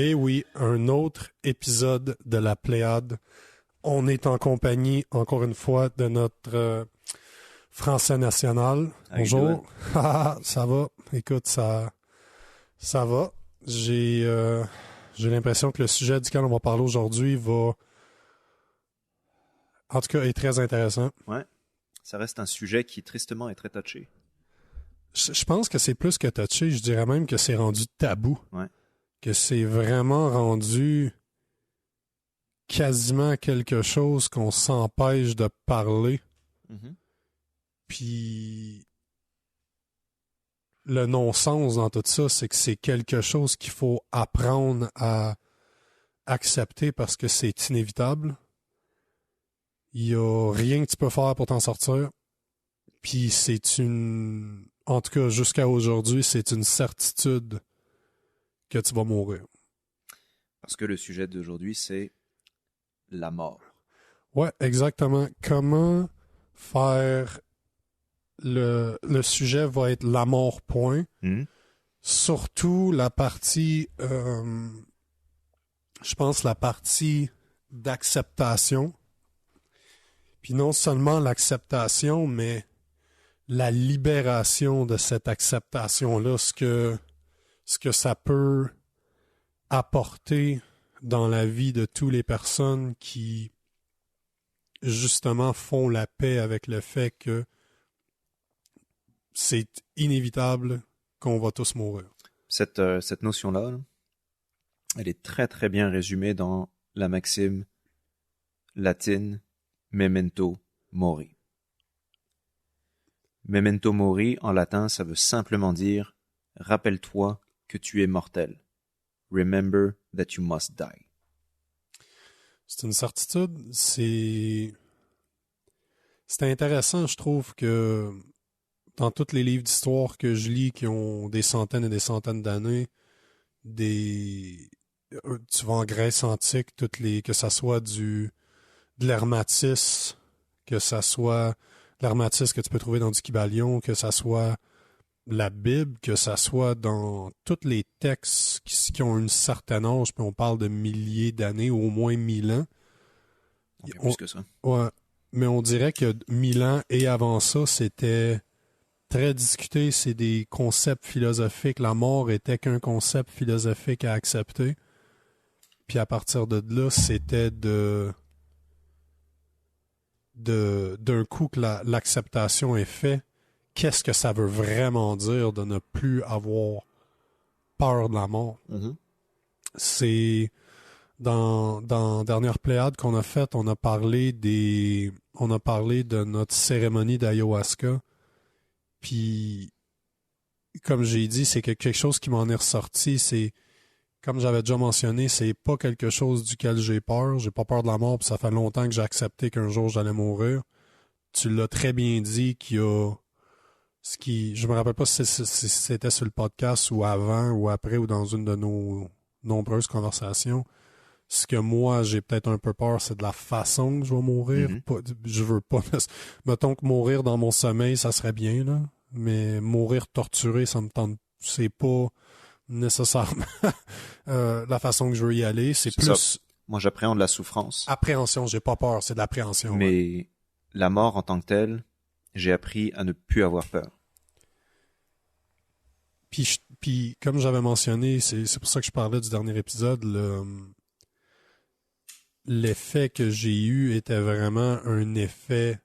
Et oui, un autre épisode de la Pléiade. On est en compagnie, encore une fois, de notre Français national. Bonjour. Ça va? Écoute, ça va. J'ai l'impression que le sujet duquel on va parler aujourd'hui va, en tout cas, est très intéressant. Ouais, ça reste un sujet qui, tristement, est très touché. Je pense que c'est plus que touché. Je dirais même que c'est rendu tabou. Ouais. Que c'est vraiment rendu quasiment quelque chose qu'on s'empêche de parler. Mm-hmm. Puis le non-sens dans tout ça, c'est que c'est quelque chose qu'il faut apprendre à accepter parce que c'est inévitable. Il n'y a rien que tu peux faire pour t'en sortir. Puis en tout cas, jusqu'à aujourd'hui, c'est une certitude que tu vas mourir. Parce que le sujet d'aujourd'hui, c'est la mort. Ouais, exactement. Comment faire... Le sujet va être la mort, point. Mm-hmm. Surtout la partie... je pense la partie d'acceptation. Puis non seulement l'acceptation, mais la libération de cette acceptation-là, ce que ça peut apporter dans la vie de toutes les personnes qui, justement, font la paix avec le fait que c'est inévitable qu'on va tous mourir. Cette notion-là, là, elle est très très bien résumée dans la maxime latine Memento Mori. Memento Mori, en latin, ça veut simplement dire « Rappelle-toi que tu es mortel. Remember that you must die. » C'est une certitude. C'est intéressant, je trouve, que dans tous les livres d'histoire que je lis qui ont des centaines et des centaines d'années, tu vas en Grèce antique, que ça soit de l'hermatisme, que ça soit l'hermatisme que tu peux trouver dans du Kybalion, que ça soit la Bible, que ça soit dans tous les textes qui ont une certaine âge, puis on parle de milliers d'années, au moins 1000 ans. Okay, plus que ça. Ouais, mais on dirait que 1000 ans et avant ça, c'était très discuté, c'est des concepts philosophiques. La mort était qu'un concept philosophique à accepter. Puis à partir de là, c'était d'un coup que l'acceptation est faite, qu'est-ce que ça veut vraiment dire de ne plus avoir peur de la mort? Mm-hmm. C'est dans dernière Pléiade qu'on a faite, on a parlé de notre cérémonie d'ayahuasca. Puis, comme j'ai dit, c'est quelque chose qui m'en est ressorti. C'est, comme j'avais déjà mentionné, c'est pas quelque chose duquel j'ai peur. J'ai pas peur de la mort, puis ça fait longtemps que j'ai accepté qu'un jour j'allais mourir. Tu l'as très bien dit qu'il y a je me rappelle pas si c'était sur le podcast ou avant ou après ou dans une de nos nombreuses conversations. Ce que moi, j'ai peut-être un peu peur, c'est de la façon que je vais mourir. Mm-hmm. Je veux pas... Mettons que mourir dans mon sommeil, ça serait bien, là. Mais mourir torturé, ça me tente... C'est pas nécessairement la façon que je veux y aller. C'est plus... Ça. Moi, j'appréhende la souffrance. Appréhension, j'ai pas peur, c'est de l'appréhension. Mais ouais. La mort en tant que telle, j'ai appris à ne plus avoir peur. Puis comme j'avais mentionné, c'est pour ça que je parlais du dernier épisode, l'effet que j'ai eu était vraiment un effet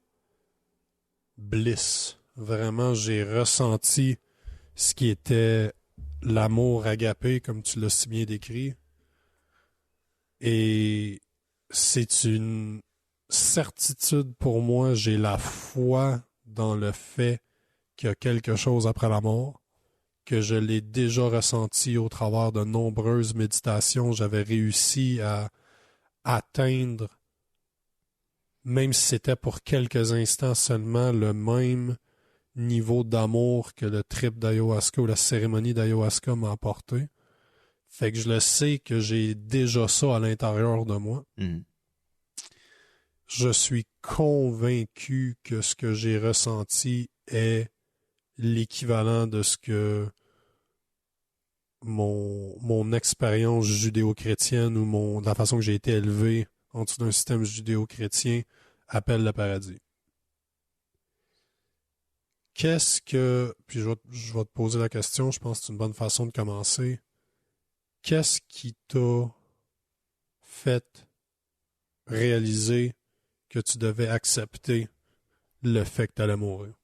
bliss. Vraiment, j'ai ressenti ce qui était l'amour agapé, comme tu l'as si bien décrit. Et c'est une certitude pour moi. J'ai la foi dans le fait qu'il y a quelque chose après la mort, que je l'ai déjà ressenti au travers de nombreuses méditations. J'avais réussi à atteindre, même si c'était pour quelques instants seulement, le même niveau d'amour que le trip d'ayahuasca ou la cérémonie d'ayahuasca m'a apporté. Fait que je le sais que j'ai déjà ça à l'intérieur de moi. Mm. Je suis convaincu que ce que j'ai ressenti est l'équivalent de ce que mon expérience judéo-chrétienne ou la façon que j'ai été élevé en dessous d'un système judéo-chrétien appelle le paradis. Puis je vais te poser la question, je pense que c'est une bonne façon de commencer. Qu'est-ce qui t'a fait réaliser que tu devais accepter le fait que tu allais mourir?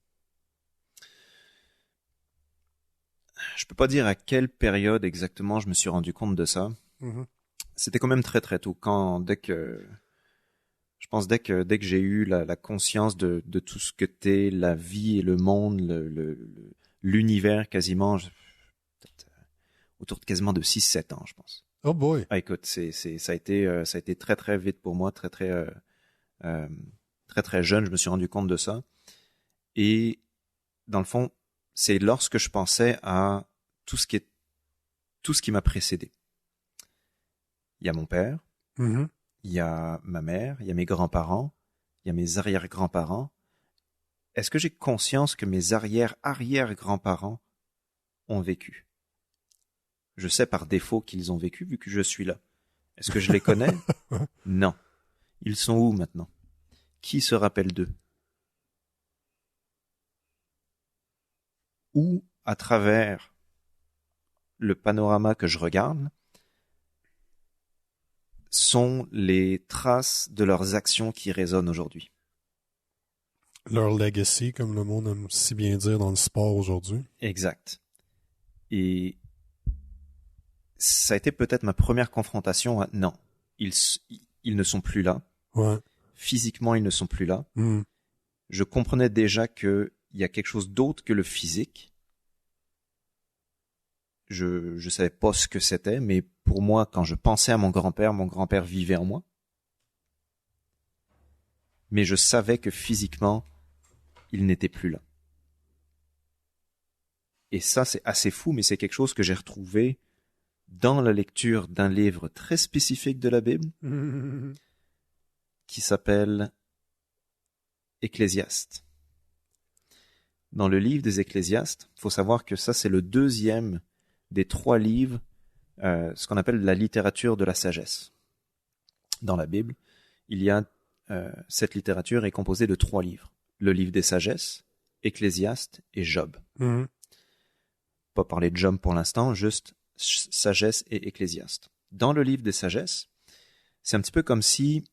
Je peux pas dire à quelle période exactement je me suis rendu compte de ça. Mm-hmm. C'était quand même très très tôt, dès que j'ai eu la conscience de tout ce que t'es, la vie et le monde, l'univers quasiment, peut-être autour de quasiment de 6-7 ans, je pense. Oh boy! Ah, écoute, ça a été très très vite pour moi, euh, très très jeune, je me suis rendu compte de ça. Et dans le fond, c'est lorsque je pensais à tout ce qui m'a précédé. Il y a mon père, Mm-hmm. il y a ma mère, il y a mes grands-parents, il y a mes arrière-grands-parents. Est-ce que j'ai conscience que mes arrière-arrière-grands-parents ont vécu? Je sais par défaut qu'ils ont vécu vu que je suis là. Est-ce que je les connais? Non. Ils sont où maintenant? Qui se rappelle d'eux? Où, à travers le panorama que je regarde, sont les traces de leurs actions qui résonnent aujourd'hui? Leur legacy, comme le monde aime si bien dire dans le sport aujourd'hui. Exact. Et ça a été peut-être ma première confrontation à non, ils ne sont plus là. Ouais. Physiquement, ils ne sont plus là. Mm. Je comprenais déjà qu'il y a quelque chose d'autre que le physique. Je savais pas ce que c'était, mais pour moi, quand je pensais à mon grand-père vivait en moi. Mais je savais que physiquement, il n'était plus là. Et ça, c'est assez fou, mais c'est quelque chose que j'ai retrouvé dans la lecture d'un livre très spécifique de la Bible qui s'appelle Ecclésiaste. Dans le livre des Ecclésiastes, il faut savoir que ça, c'est le deuxième des 3 livres, ce qu'on appelle la littérature de la sagesse. Dans la Bible, il y a cette littérature est composée de 3 livres. Le livre des sagesses, Ecclésiaste et Job. Mm. Pas parler de Job pour l'instant, juste sagesse et Ecclésiaste. Dans le livre des sagesses, c'est un petit peu comme si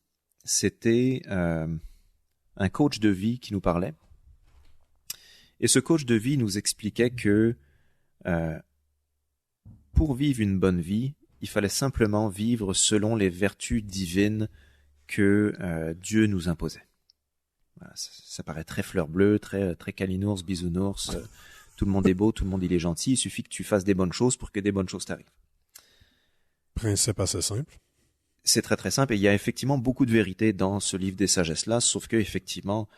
c'était un coach de vie qui nous parlait. Et ce coach de vie nous expliquait que pour vivre une bonne vie, il fallait simplement vivre selon les vertus divines que Dieu nous imposait. Voilà, ça paraît très fleur bleue, très câlinours, bisounours. Tout le monde est beau, tout le monde il est gentil. Il suffit que tu fasses des bonnes choses pour que des bonnes choses t'arrivent. Principe assez simple. C'est très très simple et il y a effectivement beaucoup de vérité dans ce livre des sagesses-là, sauf que effectivement,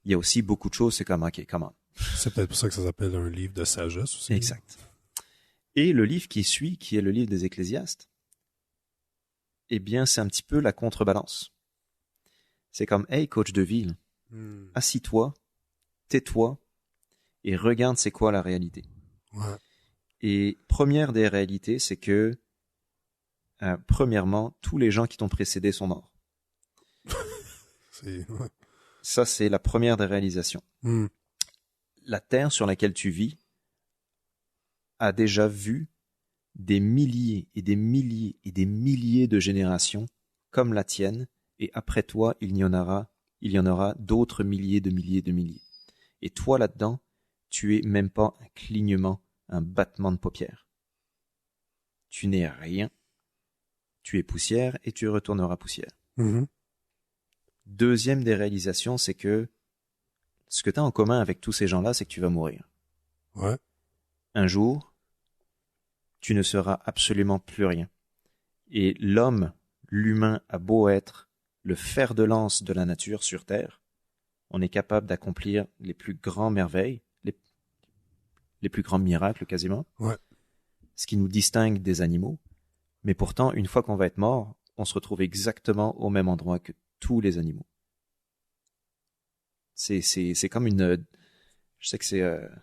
il y a aussi beaucoup de choses, c'est comme, ok, comment? C'est peut-être pour ça que ça s'appelle un livre de sagesse aussi. Exact. Et le livre qui suit, qui est le livre des Ecclésiastes, eh bien, c'est un petit peu la contrebalance. C'est comme, hey, coach de ville, assis-toi, tais-toi, et regarde c'est quoi la réalité. Ouais. Et première des réalités, c'est que, premièrement, tous les gens qui t'ont précédé sont morts. Ouais. Ça, c'est la première des réalisations. Mm. La terre sur laquelle tu vis a déjà vu des milliers et des milliers et des milliers de générations comme la tienne, et après toi, il y en aura d'autres milliers de milliers de milliers. Et toi, là-dedans, tu es même pas un clignement, un battement de paupières. Tu n'es rien. Tu es poussière et tu retourneras poussière. Mm-hmm. Deuxième des réalisations, c'est que ce que tu as en commun avec tous ces gens-là, c'est que tu vas mourir. Ouais. Un jour, tu ne seras absolument plus rien. Et l'humain a beau être le fer de lance de la nature sur Terre, on est capable d'accomplir les plus grands merveilles, les plus grands miracles quasiment, Ouais. ce qui nous distingue des animaux. Mais pourtant, une fois qu'on va être mort, on se retrouve exactement au même endroit que tous les animaux. C'est comme je sais que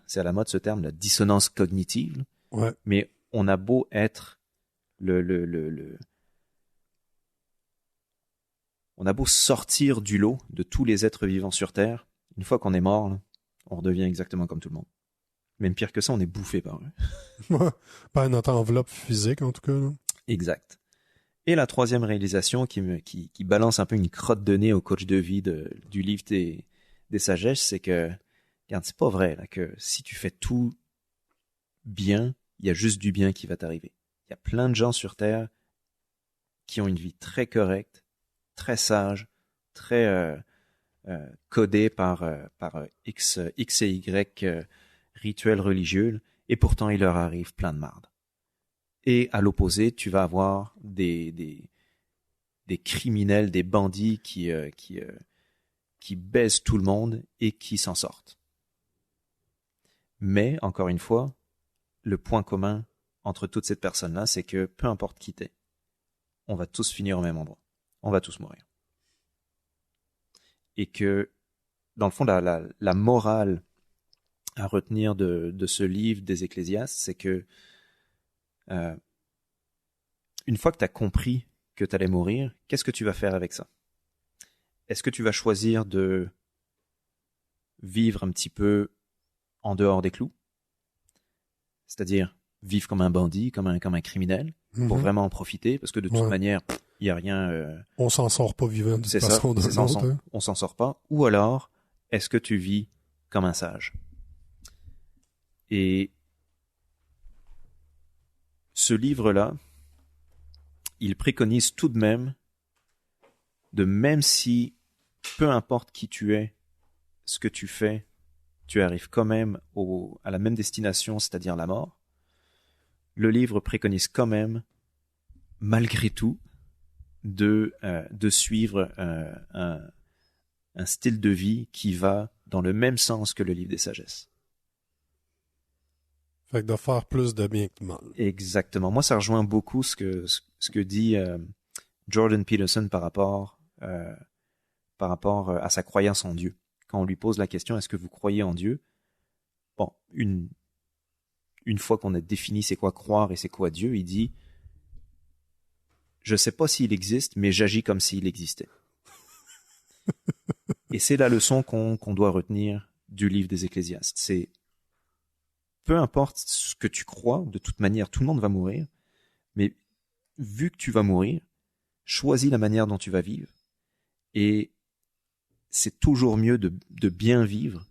c'est à la mode ce terme, la dissonance cognitive, Ouais. mais on a beau être on a beau sortir du lot de tous les êtres vivants sur Terre, une fois qu'on est mort, là, on redevient exactement comme tout le monde. Même pire que ça, on est bouffé par eux. Pas notre enveloppe physique, en tout cas. Là. Exact. Et la troisième réalisation qui balance un peu une crotte de nez au coach de vie du livre des sagesses, c'est que, regarde, c'est pas vrai là, que si tu fais tout bien, il y a juste du bien qui va t'arriver. Il y a plein de gens sur Terre qui ont une vie très correcte, très sage, très codée par X et Y rituels religieux, et pourtant il leur arrive plein de marde. Et à l'opposé, tu vas avoir des criminels, des bandits qui baisent tout le monde et qui s'en sortent. Mais, encore une fois, le point commun entre toutes ces personnes-là, c'est que peu importe qui t'es, on va tous finir au même endroit. On va tous mourir. Et que, dans le fond, la morale à retenir de ce livre des Ecclésiastes, c'est que une fois que tu as compris que tu allais mourir, qu'est-ce que tu vas faire avec ça? Est-ce que tu vas choisir de vivre un petit peu en dehors des clous? C'est-à-dire vivre comme un bandit, comme un criminel, pour vraiment en profiter, parce que de toute manière, il n'y a rien... on s'en sort pas vivant de toute façon. On s'en sort pas. Ou alors, est-ce que tu vis comme un sage? Et ce livre-là, il préconise tout de même si, peu importe qui tu es, ce que tu fais, tu arrives quand même à la même destination, c'est-à-dire la mort. Le livre préconise quand même, malgré tout, de suivre un style de vie qui va dans le même sens que le livre des sagesses. Fait que de faire plus de bien que de mal. Exactement. Moi, ça rejoint beaucoup ce que dit Jordan Peterson par rapport à sa croyance en Dieu. Quand on lui pose la question, est-ce que vous croyez en Dieu? Bon, une fois qu'on a défini c'est quoi croire et c'est quoi Dieu, il dit, je sais pas s'il existe, mais j'agis comme s'il existait. Et c'est la leçon qu'on doit retenir du livre des Ecclésiastes. C'est peu importe ce que tu crois, de toute manière, tout le monde va mourir, mais vu que tu vas mourir, choisis la manière dont tu vas vivre. Et c'est toujours mieux de bien vivre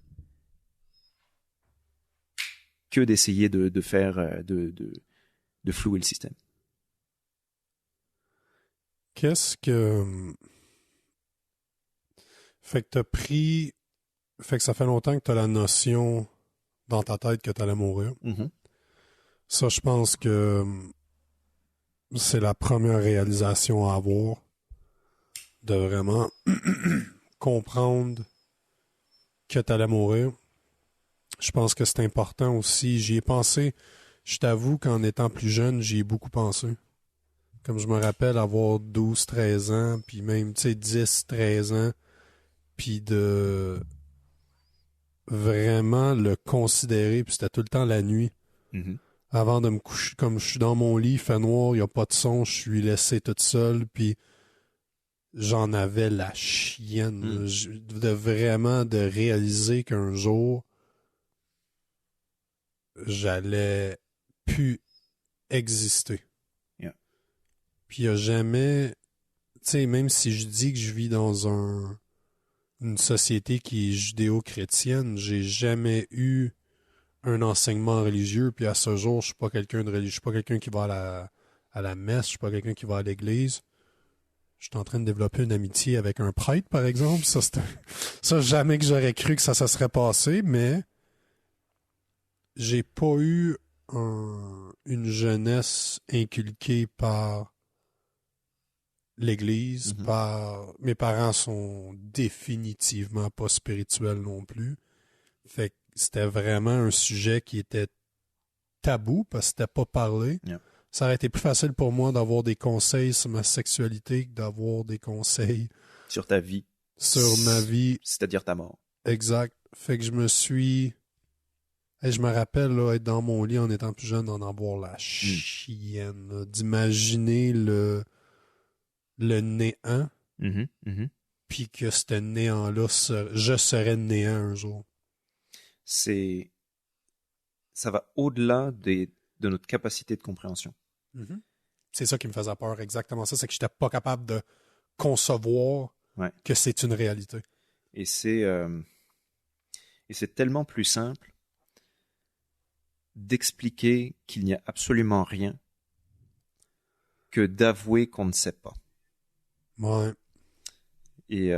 que d'essayer de faire, de flouer le système. Qu'est-ce que... Fait que t'as pris... Fait que ça fait longtemps que t'as la notion dans ta tête que t'allais mourir. Mm-hmm. Ça, je pense que c'est la première réalisation à avoir, de vraiment comprendre que t'allais mourir. Je pense que c'est important aussi. J'y ai pensé. Je t'avoue qu'en étant plus jeune, j'y ai beaucoup pensé. Comme je me rappelle avoir 12, 13 ans, puis même, tu sais, 10, 13 ans, puis de vraiment le considérer, puis c'était tout le temps la nuit. Mm-hmm. Avant de me coucher, comme je suis dans mon lit, il fait noir, il n'y a pas de son, je suis laissé toute seule, puis j'en avais la chienne. De vraiment de réaliser qu'un jour, j'allais plus exister. Yeah. Puis il n'y a jamais... Tu sais, même si je dis que je vis dans une société qui est judéo-chrétienne, j'ai jamais eu un enseignement religieux, puis à ce jour, je suis pas quelqu'un de religieux, je suis pas quelqu'un qui va à la messe, je suis pas quelqu'un qui va à l'église. Je suis en train de développer une amitié avec un prêtre, par exemple. Ça jamais que j'aurais cru que ça serait passé, mais j'ai pas eu une jeunesse inculquée par l'église, par mes parents sont définitivement pas spirituels non plus. Fait que c'était vraiment un sujet qui était tabou parce que c'était pas parlé. Yeah. Ça aurait été plus facile pour moi d'avoir des conseils sur ma sexualité que d'avoir des conseils sur ta vie. Sur ma vie. C'est-à-dire ta mort. Exact. Fait que je me suis Hey, je me rappelle là, être dans mon lit en étant plus jeune, d'en avoir la chienne, là, d'imaginer le néant, Mhm, mhm. puis que ce néant-là, je serais néant un jour. C'est, ça va au-delà de notre capacité de compréhension. Mhm. C'est ça qui me faisait peur, exactement ça, c'est que j'étais pas capable de concevoir Ouais. que c'est une réalité. Et c'est tellement plus simple d'expliquer qu'il n'y a absolument rien que d'avouer qu'on ne sait pas. Ouais. Et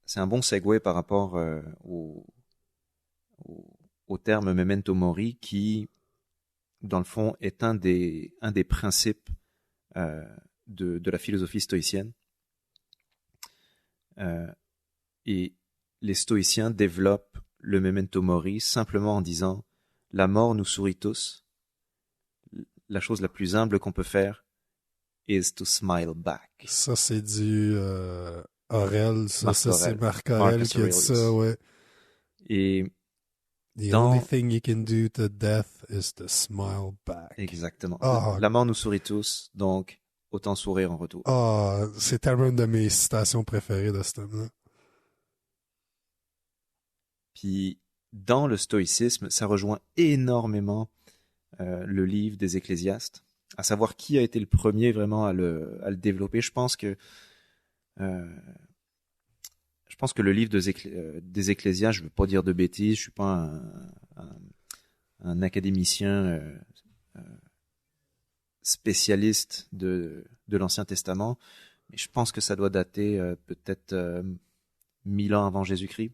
c'est un bon segue par rapport au terme memento mori qui, dans le fond, est un des principes de la philosophie stoïcienne. Et les stoïciens développent le memento mori simplement en disant la mort nous sourit tous. La chose la plus humble qu'on peut faire is to smile back. Ça, c'est du Aurel, ça. Marc Ça, c'est Aurèle. Marc Aurèle qui a dit ça, Aurelius. ouais. Et The dans... only thing you can do to death is to smile back. Exactement. Ah, La mort nous sourit tous, donc autant sourire en retour. ah, c'est tellement une de mes citations préférées de ce thème-là. Puis dans le stoïcisme, ça rejoint énormément le livre des Ecclésiastes, à savoir qui a été le premier vraiment à le développer. Je pense que le livre des Ecclésiastes, je ne veux pas dire de bêtises, je suis pas un académicien spécialiste de l'Ancien Testament, mais je pense que ça doit dater peut-être 1000 ans avant Jésus-Christ.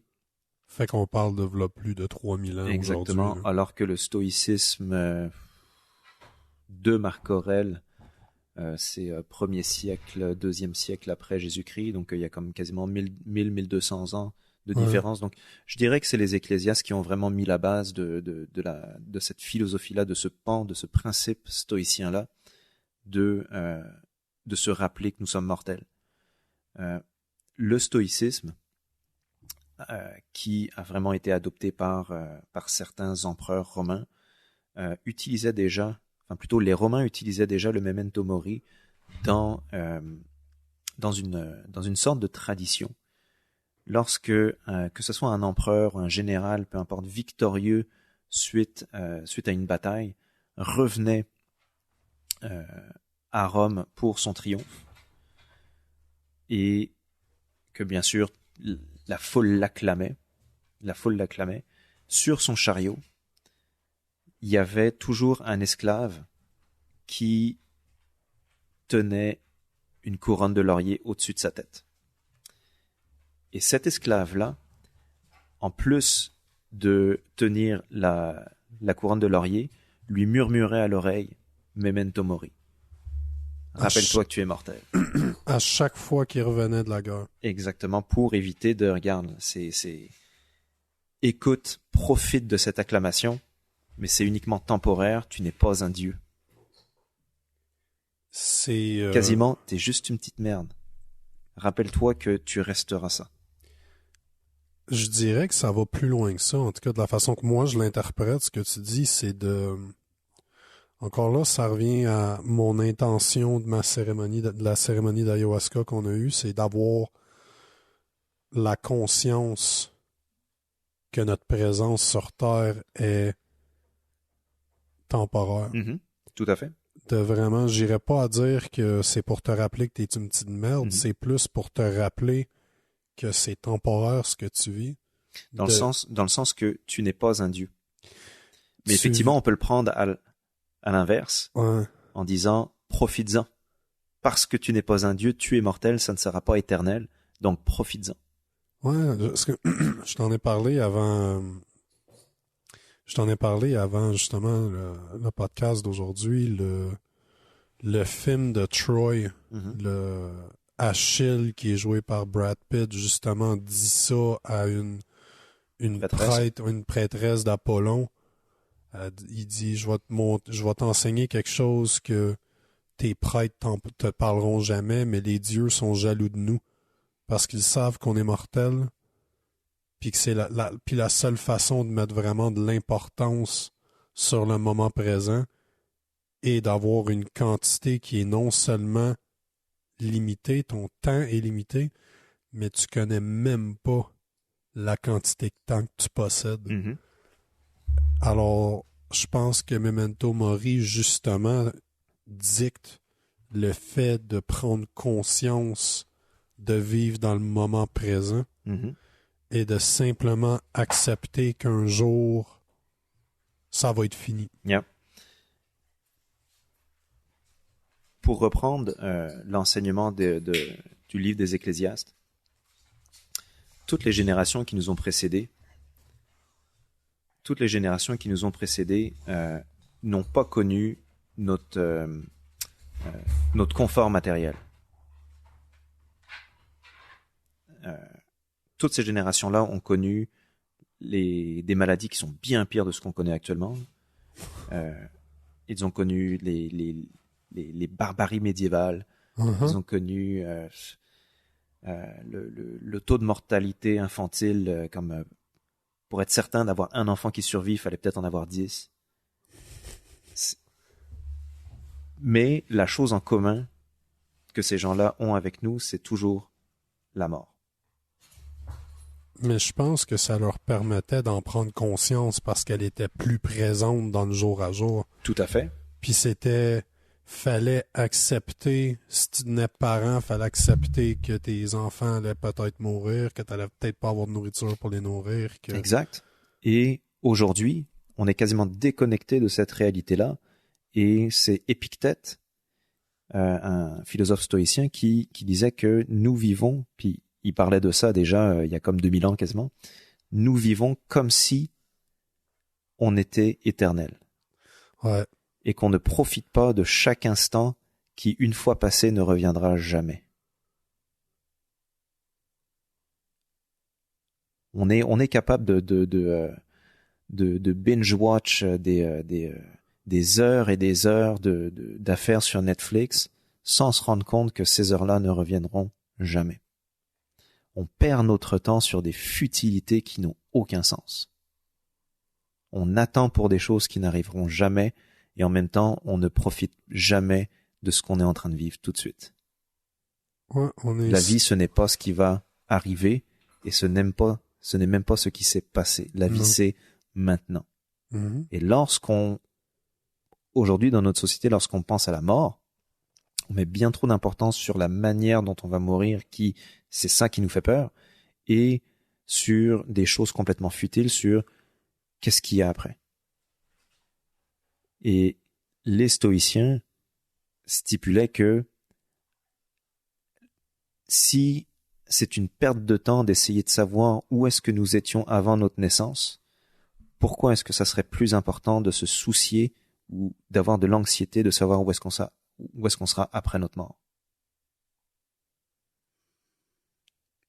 Fait qu'on parle de v'là plus de 3000 ans Exactement, aujourd'hui. alors que le stoïcisme de Marc Aurèle, c'est 1er siècle, 2e siècle après Jésus-Christ, donc il y a comme quasiment 1200 ans de différence. Donc je dirais que c'est les ecclésiastes qui ont vraiment mis la base de cette philosophie-là, de ce pan, de ce principe stoïcien-là, de se rappeler que nous sommes mortels. Le stoïcisme, qui a vraiment été adopté par certains empereurs romains, utilisait déjà, enfin plutôt les Romains utilisaient déjà le memento mori dans une sorte de tradition. Lorsque que ce soit un empereur, un général, peu importe, victorieux suite à une bataille, revenait à Rome pour son triomphe, et que bien sûr la foule l'acclamait, sur son chariot, il y avait toujours un esclave qui tenait une couronne de laurier au-dessus de sa tête. Et cet esclave-là, en plus de tenir la couronne de laurier, lui murmurait à l'oreille « Memento mori ». Rappelle-toi que tu es mortel. À chaque fois qu'il revenait de la guerre. Exactement, pour éviter de... Regarde, écoute, profite de cette acclamation, mais c'est uniquement temporaire, tu n'es pas un dieu. C'est... Quasiment, t'es juste une petite merde. Rappelle-toi que tu resteras ça. Je dirais que ça va plus loin que ça. En tout cas, de la façon que moi je l'interprète, ce que tu dis, c'est de... Encore là, ça revient à mon intention de la cérémonie d'ayahuasca qu'on a eue, c'est d'avoir la conscience que notre présence sur Terre est temporaire. Mm-hmm. Tout à fait. De vraiment, j'irais pas à dire que c'est pour te rappeler que t'es une petite merde, c'est plus pour te rappeler que c'est temporaire ce que tu vis. Dans le sens que tu n'es pas un dieu. Mais effectivement, on peut le prendre à l'inverse, en disant profites-en. Parce que tu n'es pas un dieu, tu es mortel, ça ne sera pas éternel, donc profites-en. Ouais, parce que je t'en ai parlé avant justement le podcast d'aujourd'hui, le film de Troy, le Achille qui est joué par Brad Pitt, justement dit ça à une prêtresse d'Apollon. Il dit je vais t'enseigner quelque chose que tes prêtres te parleront jamais, mais les dieux sont jaloux de nous parce qu'ils savent qu'on est mortels. puis que c'est puis la seule façon de mettre vraiment de l'importance sur le moment présent et d'avoir une quantité qui est non seulement limitée, ton temps est limité, mais tu connais même pas la quantité de temps que tu possèdes. Mhm. Alors, je pense que Memento Mori, justement, dicte le fait de prendre conscience de vivre dans le moment présent Mhm. et de simplement accepter qu'un jour, ça va être fini. Yeah. Pour reprendre l'enseignement du livre des Ecclésiastes, toutes les générations qui nous ont précédés n'ont pas connu notre confort matériel. Toutes ces générations-là ont connu des maladies qui sont bien pires de ce qu'on connaît actuellement. Ils ont connu les barbaries médiévales. Ils ont connu le taux de mortalité infantile, comme pour être certain d'avoir un enfant qui survit, il fallait peut-être en avoir 10. Mais la chose en commun que ces gens-là ont avec nous, c'est toujours la mort. Mais je pense que ça leur permettait d'en prendre conscience parce qu'elle était plus présente dans le jour à jour. Tout à fait. Puis fallait accepter, si tu n'es parent, fallait accepter que tes enfants allaient peut-être mourir, que tu allais peut-être pas avoir de nourriture pour les nourrir. Exact. Et aujourd'hui, on est quasiment déconnecté de cette réalité-là. Et c'est Épictète, un philosophe stoïcien, qui disait que nous vivons, puis il parlait de ça déjà il y a comme 2000 ans quasiment, nous vivons comme si on était éternel. Ouais. Et qu'on ne profite pas de chaque instant qui, une fois passé, ne reviendra jamais. On est capable de binge-watch des heures et des heures d'affaires sur Netflix sans se rendre compte que ces heures-là ne reviendront jamais. On perd notre temps sur des futilités qui n'ont aucun sens. On attend pour des choses qui n'arriveront jamais et en même temps, on ne profite jamais de ce qu'on est en train de vivre tout de suite. Ouais, La vie, ce n'est pas ce qui va arriver et ce n'est même pas ce qui s'est passé. La vie, c'est maintenant. Mm-hmm. Et aujourd'hui, dans notre société, lorsqu'on pense à la mort, on met bien trop d'importance sur la manière dont on va mourir, c'est ça qui nous fait peur, et sur des choses complètement futiles, sur qu'est-ce qu'il y a après. Et les stoïciens stipulaient que si c'est une perte de temps d'essayer de savoir où est-ce que nous étions avant notre naissance, pourquoi est-ce que ça serait plus important de se soucier ou d'avoir de l'anxiété de savoir où est-ce qu'on sera après notre mort?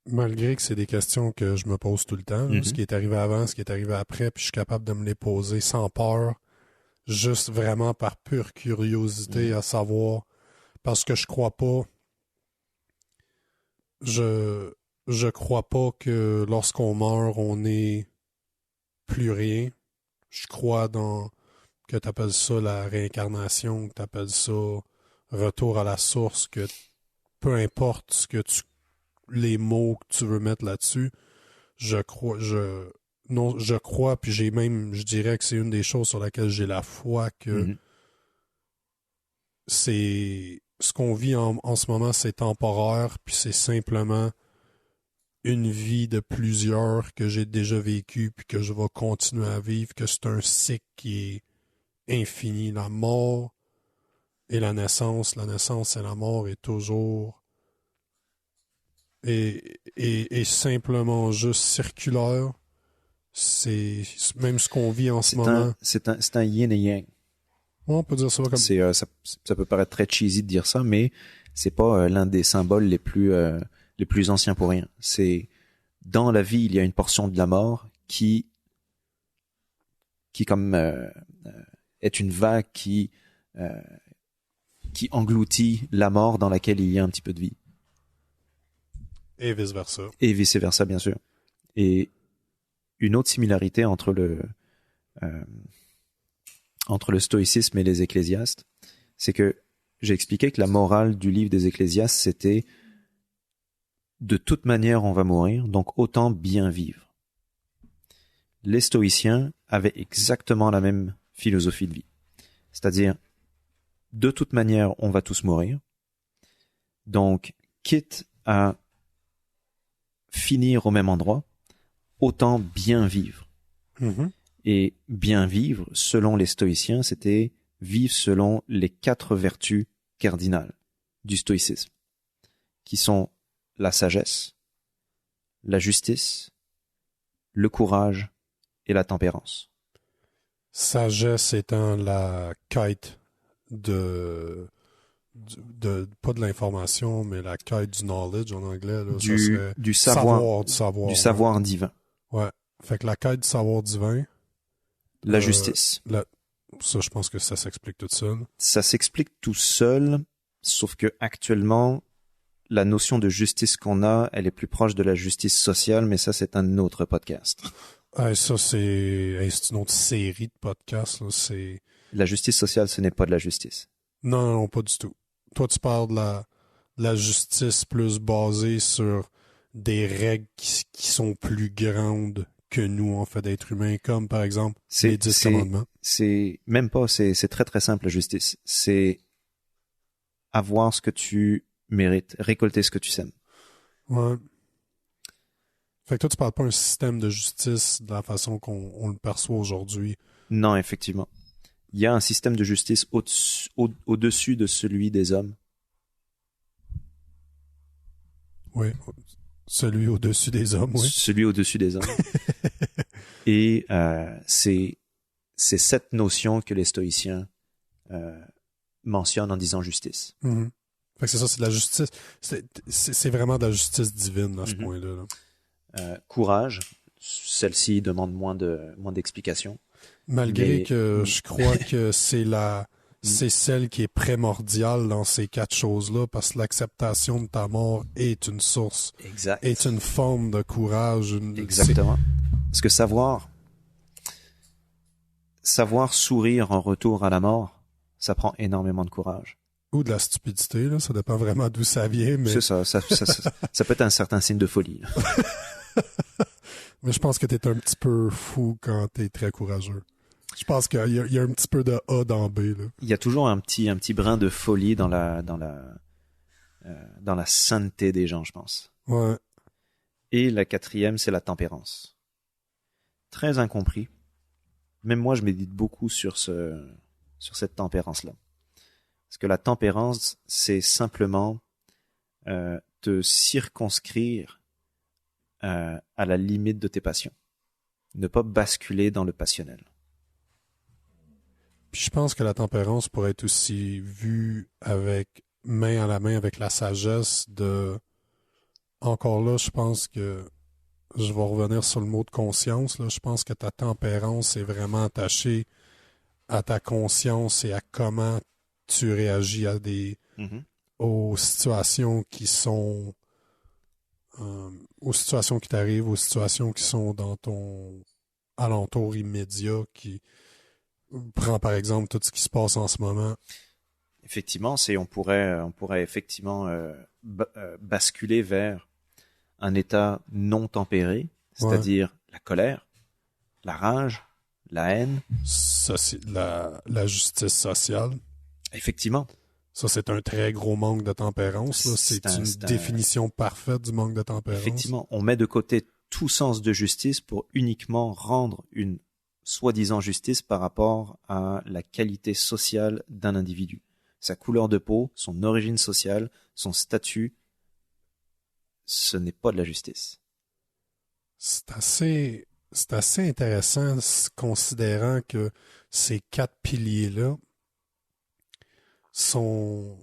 Malgré que c'est des questions que je me pose tout le temps, ce qui est arrivé avant, ce qui est arrivé après, puis je suis capable de me les poser sans peur, juste vraiment par pure curiosité à savoir, parce que je crois pas que lorsqu'on meurt, on n'est plus rien. Je crois que tu appelles ça la réincarnation, que tu appelles ça retour à la source, que peu importe les mots que tu veux mettre là-dessus, je crois, puis je dirais que c'est une des choses sur laquelle j'ai la foi que c'est ce qu'on vit en ce moment, c'est temporaire, puis c'est simplement une vie de plusieurs que j'ai déjà vécu, puis que je vais continuer à vivre, que c'est un cycle qui est infini. La mort et la naissance et la mort est toujours et simplement juste circulaire. C'est même ce qu'on vit en ce moment. C'est un yin et yang. On peut dire ça comme ça peut paraître très cheesy de dire ça, mais c'est pas l'un des symboles les plus anciens pour rien. C'est dans la vie, il y a une portion de la mort qui comme est une vague qui engloutit la mort dans laquelle il y a un petit peu de vie. Et vice versa. Et vice versa, bien sûr. Et une autre similarité entre le stoïcisme et les ecclésiastes, c'est que j'ai expliqué que la morale du livre des Ecclésiastes, c'était de toute manière on va mourir, donc autant bien vivre. Les stoïciens avaient exactement la même philosophie de vie. C'est-à-dire, de toute manière on va tous mourir, donc quitte à finir au même endroit, autant bien vivre. Mhm. Et bien vivre, selon les stoïciens, c'était vivre selon les 4 vertus cardinales du stoïcisme, qui sont la sagesse, la justice, le courage et la tempérance. Sagesse étant la quête pas de l'information, mais la quête du knowledge en anglais. Là, ça serait Du savoir, du du savoir. savoir divin. Ouais. Fait que la quête du savoir divin. La justice. Ça, je pense que ça s'explique tout seul. Ça s'explique tout seul, sauf que actuellement, la notion de justice qu'on a, elle est plus proche de la justice sociale, mais ça, c'est un autre podcast. Ça, c'est une autre série de podcasts. Là. La justice sociale, ce n'est pas de la justice. Non, non, pas du tout. Toi, tu parles de la justice plus basée sur des règles qui sont plus grandes que nous, en fait, d'êtres humains, comme par exemple les 10 commandements. C'est même pas, c'est très très simple la justice. C'est avoir ce que tu mérites, récolter ce que tu sèmes. Ouais. Fait que toi, tu parles pas d'un système de justice de la façon qu'on le perçoit aujourd'hui. Non, effectivement. Il y a un système de justice au-dessus de celui des hommes. Oui. Celui au-dessus des hommes, oui. Celui au-dessus des hommes. Et c'est cette notion que les stoïciens mentionnent en disant justice. Mm-hmm. Fait que c'est ça, c'est de la justice. C'est vraiment de la justice divine à ce point-là. Là. Courage, celle-ci demande moins d'explications. Malgré que je crois que c'est celle qui est primordiale dans ces 4 choses-là, parce que l'acceptation de ta mort est une source, est une forme de courage. Exactement. Parce que savoir sourire en retour à la mort, ça prend énormément de courage. Ou de la stupidité, là, ça dépend vraiment d'où ça vient. Mais... C'est ça, ça peut être un certain signe de folie. Mais je pense que t'es un petit peu fou quand t'es très courageux. Je pense qu'il y a un petit peu de A dans B. Là. Il y a toujours un petit brin de folie dans la sainteté des gens, je pense. Ouais. Et la 4e, c'est la tempérance. Très incompris. Même moi, je médite beaucoup sur cette tempérance-là. Parce que la tempérance, c'est simplement te circonscrire à la limite de tes passions. Ne pas basculer dans le passionnel. Puis je pense que la tempérance pourrait être aussi vue avec main à la main avec la sagesse de... Encore là, je pense que je vais revenir sur le mot de conscience. Là. Je pense que ta tempérance est vraiment attachée à ta conscience et à comment tu réagis à aux situations qui sont aux situations qui t'arrivent, aux situations qui sont dans ton alentour immédiat, qui prend par exemple tout ce qui se passe en ce moment. Effectivement, on pourrait effectivement basculer vers un état non tempéré, c'est-à-dire la colère, la rage, la haine. La justice sociale. Effectivement. Ça, c'est un très gros manque de tempérance. Là. C'est une définition parfaite du manque de tempérance. Effectivement, on met de côté tout sens de justice pour uniquement rendre une soi-disant justice par rapport à la qualité sociale d'un individu. Sa couleur de peau, son origine sociale, son statut, ce n'est pas de la justice. C'est assez intéressant considérant que ces 4 piliers-là sont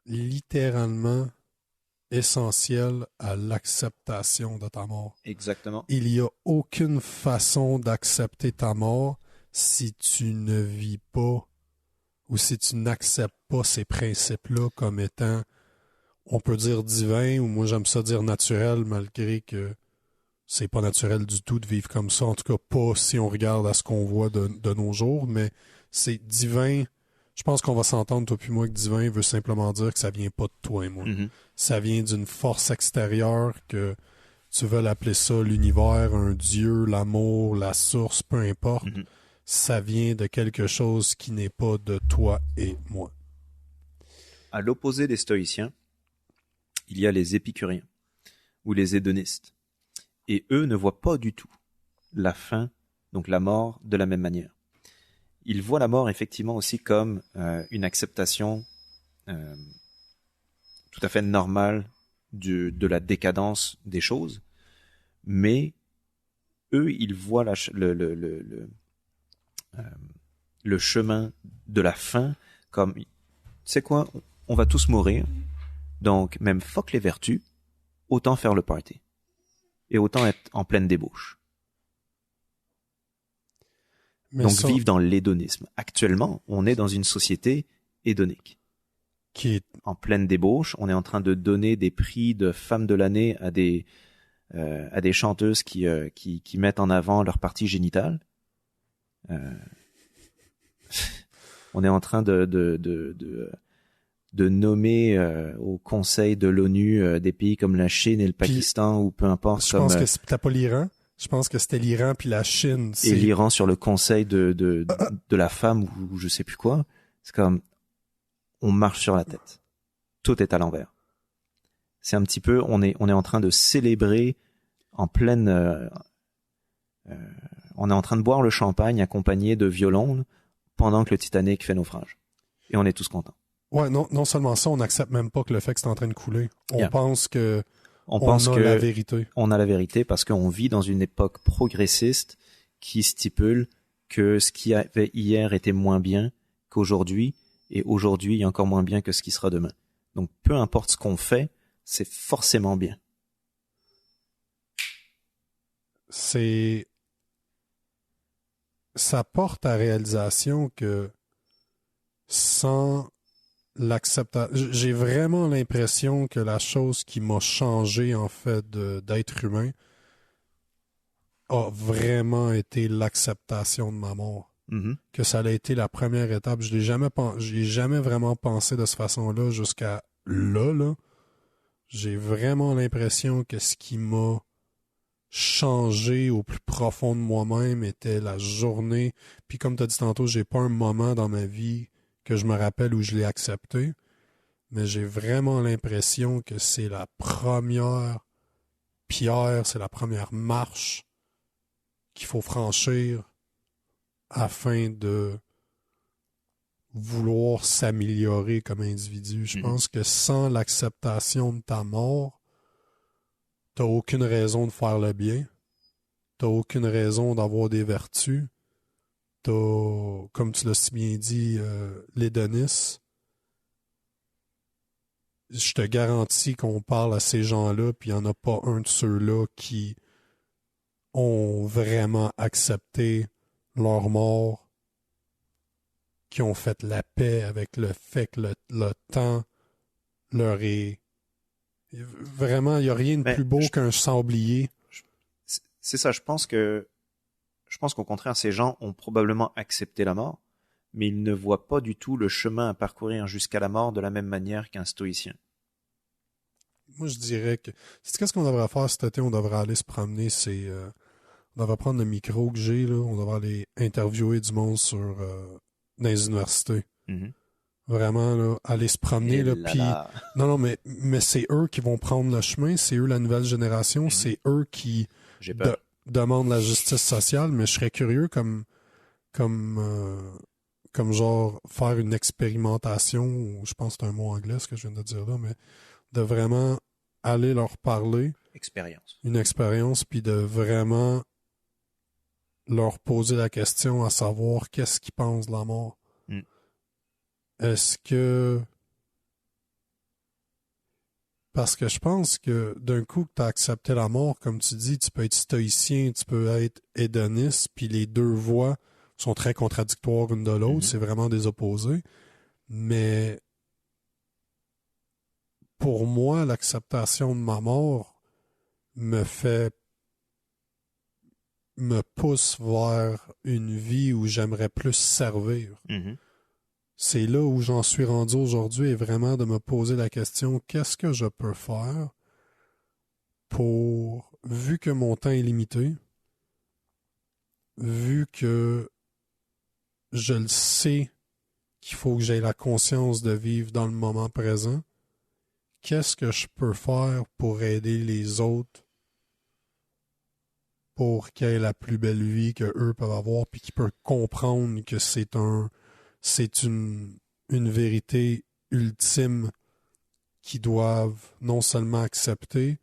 littéralement essentiels à l'acceptation de ta mort. Exactement. Il n'y a aucune façon d'accepter ta mort si tu ne vis pas ou si tu n'acceptes pas ces principes-là comme étant, on peut dire divins, ou moi j'aime ça dire naturel, malgré que c'est pas naturel du tout de vivre comme ça, en tout cas pas si on regarde à ce qu'on voit de nos jours, mais c'est divin. Je pense qu'on va s'entendre, toi puis moi, que divin veut simplement dire que ça vient pas de toi et moi. Mhm. Ça vient d'une force extérieure que tu veux l'appeler ça l'univers, un dieu, l'amour, la source, peu importe. Mhm. Ça vient de quelque chose qui n'est pas de toi et moi. À l'opposé des stoïciens, il y a les épicuriens ou les hédonistes. Et eux ne voient pas du tout la fin, donc la mort, de la même manière. Ils voient la mort effectivement aussi comme une acceptation tout à fait normale de la décadence des choses, mais eux, ils voient le chemin de la fin comme, tu sais quoi, on va tous mourir, donc même fuck les vertus, autant faire le party. Et autant être en pleine débauche. Mais Donc ça, vivre dans l'hédonisme. Actuellement, on est dans une société hédonique. qui est En pleine débauche, on est en train de donner des prix de femme de l'année à des chanteuses qui mettent en avant leur partie génitale. On est en train de nommer au Conseil de l'ONU des pays comme la Chine et le Pakistan ou peu importe. Je pense que c'était pas l'Iran. Je pense que c'était l'Iran puis la Chine. Et l'Iran sur le Conseil de la femme ou je sais plus quoi. C'est comme on marche sur la tête. Tout est à l'envers. C'est un petit peu on est en train de célébrer en pleine on est en train de boire le champagne accompagné de violons pendant que le Titanic fait naufrage. Et on est tous contents. Ouais, non seulement ça, on n'accepte même pas que le fait que c'est en train de couler. On pense que on a la vérité. On a la vérité parce qu'on vit dans une époque progressiste qui stipule que ce qui avait hier était moins bien qu'aujourd'hui et aujourd'hui est encore moins bien que ce qui sera demain. Donc peu importe ce qu'on fait, c'est forcément bien. Ça porte à réalisation que sans l'acceptation, j'ai vraiment l'impression que la chose qui m'a changé en fait d'être humain a vraiment été l'acceptation de ma mort. Mm-hmm. Que ça a été la première étape. Je l'ai jamais vraiment pensé de cette façon-là jusqu'à là. J'ai vraiment l'impression que ce qui m'a changé au plus profond de moi-même était la journée. Puis comme tu as dit tantôt, j'ai pas un moment dans ma vie que je me rappelle où je l'ai accepté, mais j'ai vraiment l'impression que c'est la première pierre, c'est la première marche qu'il faut franchir afin de vouloir s'améliorer comme individu. Je pense que sans l'acceptation de ta mort, t'as aucune raison de faire le bien. T'as aucune raison d'avoir des vertus. T'as, comme tu l'as si bien dit, l'hédonisme. Je te garantis qu'on parle à ces gens-là, puis il n'y en a pas un de ceux-là qui ont vraiment accepté leur mort, qui ont fait la paix avec le fait que le temps leur est... Vraiment, il n'y a rien de plus beau qu'un sablier. C'est ça, je pense qu'au contraire, ces gens ont probablement accepté la mort, mais ils ne voient pas du tout le chemin à parcourir jusqu'à la mort de la même manière qu'un stoïcien. Moi, je dirais que... Qu'est-ce qu'on devrait faire cet été? On devrait aller se promener. On devrait prendre le micro que j'ai, là. On devrait aller interviewer du monde dans les universités. Mm-hmm. Vraiment, là, aller se promener. Là, puis... Non, mais c'est eux qui vont prendre le chemin. C'est eux la nouvelle génération. Mm-hmm. C'est eux qui demandent la justice sociale. Mais je serais curieux comme genre faire une expérimentation, ou je pense que c'est un mot anglais ce que je viens de dire là, mais de vraiment aller leur parler. Une expérience, puis de vraiment leur poser la question à savoir qu'est-ce qu'ils pensent de la mort. Mm. Est-ce que... Parce que je pense que d'un coup que tu as accepté la mort, comme tu dis, tu peux être stoïcien, tu peux être hédoniste, puis les deux voies sont très contradictoires une de l'autre, c'est vraiment des opposés. Mais pour moi, l'acceptation de ma mort me fait me pousse vers une vie où j'aimerais plus servir. Mhm. C'est là où j'en suis rendu aujourd'hui, et vraiment de me poser la question, qu'est-ce que je peux faire pour, vu que mon temps est limité, vu que je le sais qu'il faut que j'aie la conscience de vivre dans le moment présent, qu'est-ce que je peux faire pour aider les autres pour qu'ils aient la plus belle vie que eux peuvent avoir, puis qu'ils peuvent comprendre que c'est une vérité ultime qu'ils doivent non seulement accepter,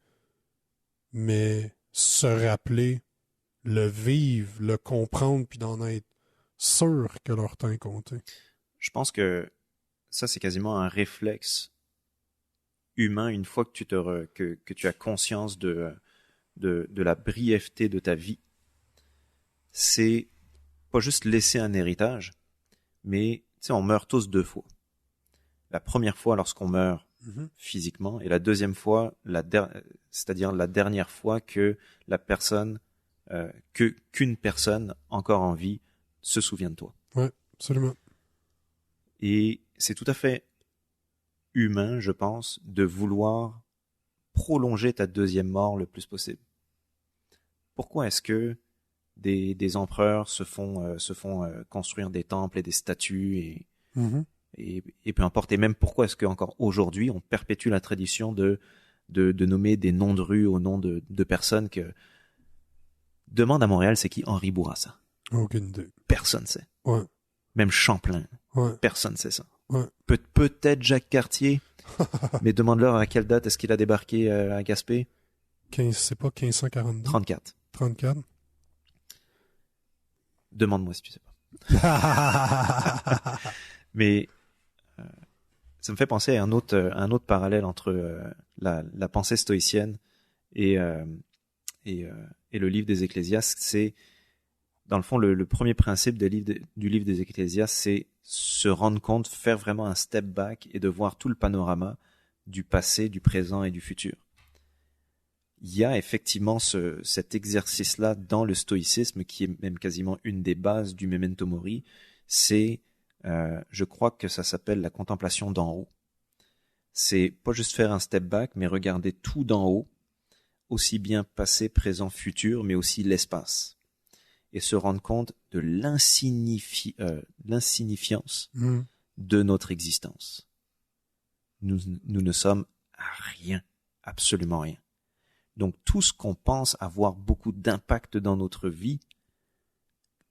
mais se rappeler, le vivre, le comprendre, puis d'en être sûr que leur temps est compté. Je pense que ça, c'est quasiment un réflexe humain une fois que que tu as conscience de la brièveté de ta vie. C'est pas juste laisser un héritage, mais tu sais, on meurt tous 2 fois. La première fois lorsqu'on meurt physiquement, et la deuxième fois, c'est-à-dire la dernière fois que la personne, qu'une personne encore en vie se souvient de toi. Oui, absolument. Et c'est tout à fait humain, je pense, de vouloir prolonger ta deuxième mort le plus possible. Pourquoi est-ce que des empereurs se font construire des temples et des statues et peu importe, et même pourquoi est-ce qu'encore aujourd'hui on perpétue la tradition de nommer des noms de rues au nom de personnes que... Demande à Montréal, c'est qui Henri Bourassa? Aucune idée. Personne sait. Ouais. Même Champlain. Ouais. Personne sait ça. Ouais. Peut-être Jacques Cartier, mais demande-leur à quelle date est-ce qu'il a débarqué à Gaspé? C'est pas 1542? 34. 34? Demande-moi si tu sais pas. Mais ça me fait penser à un autre parallèle entre la pensée stoïcienne et le livre des Ecclésiastes. C'est, dans le fond, le premier principe du livre des Ecclésiastes, c'est se rendre compte, faire vraiment un step back et de voir tout le panorama du passé, du présent et du futur. Il y a effectivement cet exercice-là dans le stoïcisme qui est même quasiment une des bases du Memento Mori. C'est, je crois que ça s'appelle la contemplation d'en haut. C'est pas juste faire un step back, mais regarder tout d'en haut, aussi bien passé, présent, futur, mais aussi l'espace. Et se rendre compte de l'insignifiance de notre existence. Nous ne sommes à rien, absolument rien. Donc tout ce qu'on pense avoir beaucoup d'impact dans notre vie,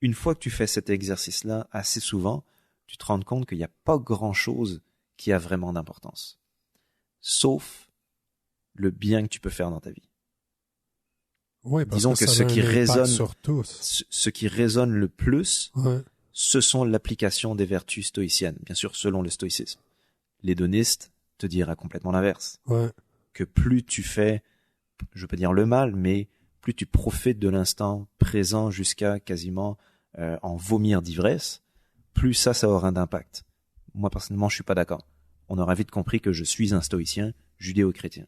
une fois que tu fais cet exercice-là assez souvent, tu te rends compte qu'il n'y a pas grand-chose qui a vraiment d'importance. Sauf le bien que tu peux faire dans ta vie. Oui, parce disons que ce qui résonne sur tous. Ce qui résonne le plus, Ouais. ce sont l'application des vertus stoïciennes, bien sûr selon le stoïcisme. L'hédoniste te dira complètement l'inverse. Ouais. Que plus tu fais, je veux pas dire le mal, mais plus tu profites de l'instant présent jusqu'à quasiment en vomir d'ivresse, plus ça aura d'impact. Moi personnellement, je suis pas d'accord. On aura vite compris que je suis un stoïcien judéo-chrétien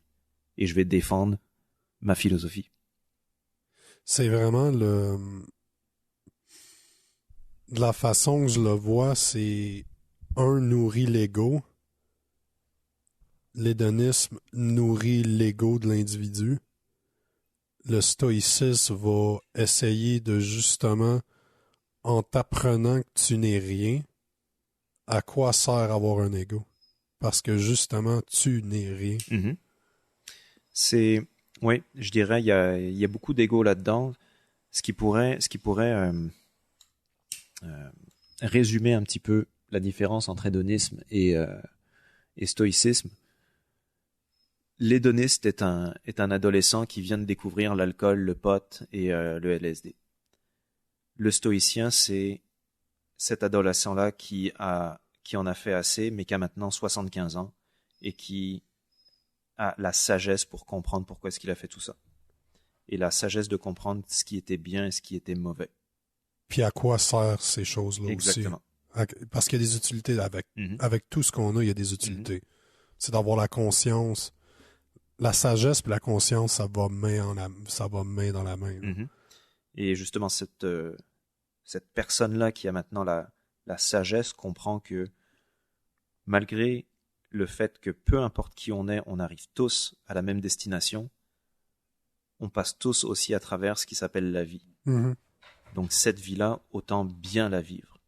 et je vais défendre ma philosophie. C'est vraiment de la façon que je le vois, c'est nourrit l'ego. L'hédonisme nourrit l'ego de l'individu. Le stoïcisme va essayer de justement, en t'apprenant que tu n'es rien, à quoi sert avoir un ego? Parce que justement, tu n'es rien. Mm-hmm. Oui, je dirais, il y a beaucoup d'ego là-dedans, ce qui pourrait résumer un petit peu la différence entre hédonisme et stoïcisme. L'hédoniste est un adolescent qui vient de découvrir l'alcool, le pot et le LSD. Le stoïcien, c'est cet adolescent-là qui en a fait assez, mais qui a maintenant 75 ans et qui a la sagesse pour comprendre pourquoi est-ce qu'il a fait tout ça. Et la sagesse de comprendre ce qui était bien et ce qui était mauvais. Puis à quoi servent ces choses-là Exactement. aussi? Parce qu'il y a des utilités avec tout ce qu'on a, il y a des utilités. C'est d'avoir la conscience. La sagesse et la conscience, ça va main dans la main. Et justement, cette personne-là qui a maintenant la sagesse comprend que malgré le fait que peu importe qui on est, on arrive tous à la même destination, on passe tous aussi à travers ce qui s'appelle la vie. Mhm. Donc cette vie-là, autant bien la vivre.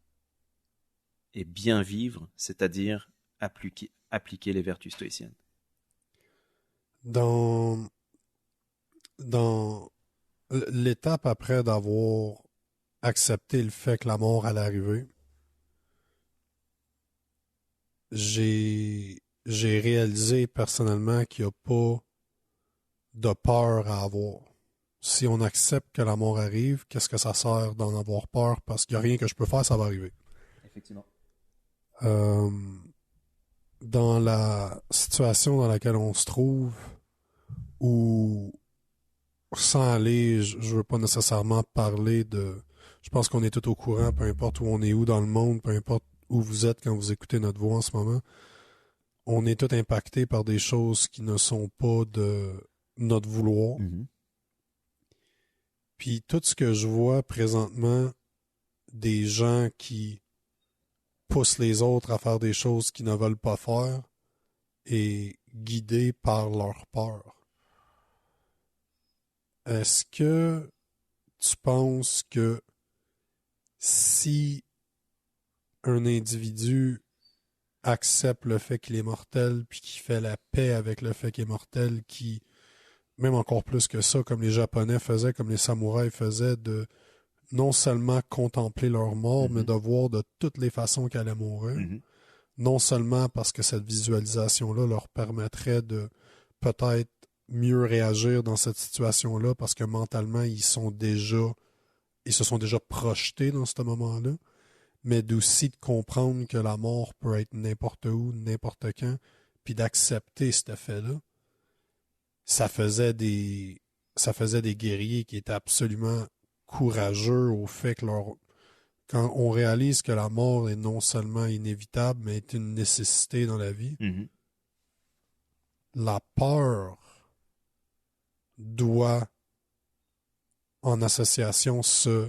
Et bien vivre, c'est-à-dire appliquer les vertus stoïciennes. Dans l'étape après d'avoir accepté le fait que la mort allait arriver, j'ai réalisé personnellement qu'il n'y a pas de peur à avoir. Si on accepte que la mort arrive, qu'est-ce que ça sert d'en avoir peur? Parce qu'il n'y a rien que je peux faire, ça va arriver. Effectivement. Euh, dans la situation dans laquelle on se trouve, où sans aller, je veux pas nécessairement parler de... Je pense qu'on est tout au courant, peu importe où on est où dans le monde, peu importe où vous êtes quand vous écoutez notre voix en ce moment, on est tout impacté par des choses qui ne sont pas de notre vouloir. Mm-hmm. Puis tout ce que je vois présentement, des gens qui poussent les autres à faire des choses qu'ils ne veulent pas faire, est guidé par leur peur. Est-ce que tu penses que si un individu accepte le fait qu'il est mortel, puis qu'il fait la paix avec le fait qu'il est mortel, qui, même encore plus que ça, comme les Japonais faisaient, comme les samouraïs faisaient, de non seulement contempler leur mort, mais de voir de toutes les façons qu'elle allait mourir, non seulement parce que cette visualisation-là leur permettrait de peut-être mieux réagir dans cette situation-là, parce que mentalement, ils se sont déjà projetés dans ce moment-là, mais d'aussi de comprendre que la mort peut être n'importe où, n'importe quand, puis d'accepter cet fait-là. Ça faisait des guerriers qui étaient absolument courageux au fait que quand on réalise que la mort est non seulement inévitable, mais est une nécessité dans la vie, la peur doit, en association, se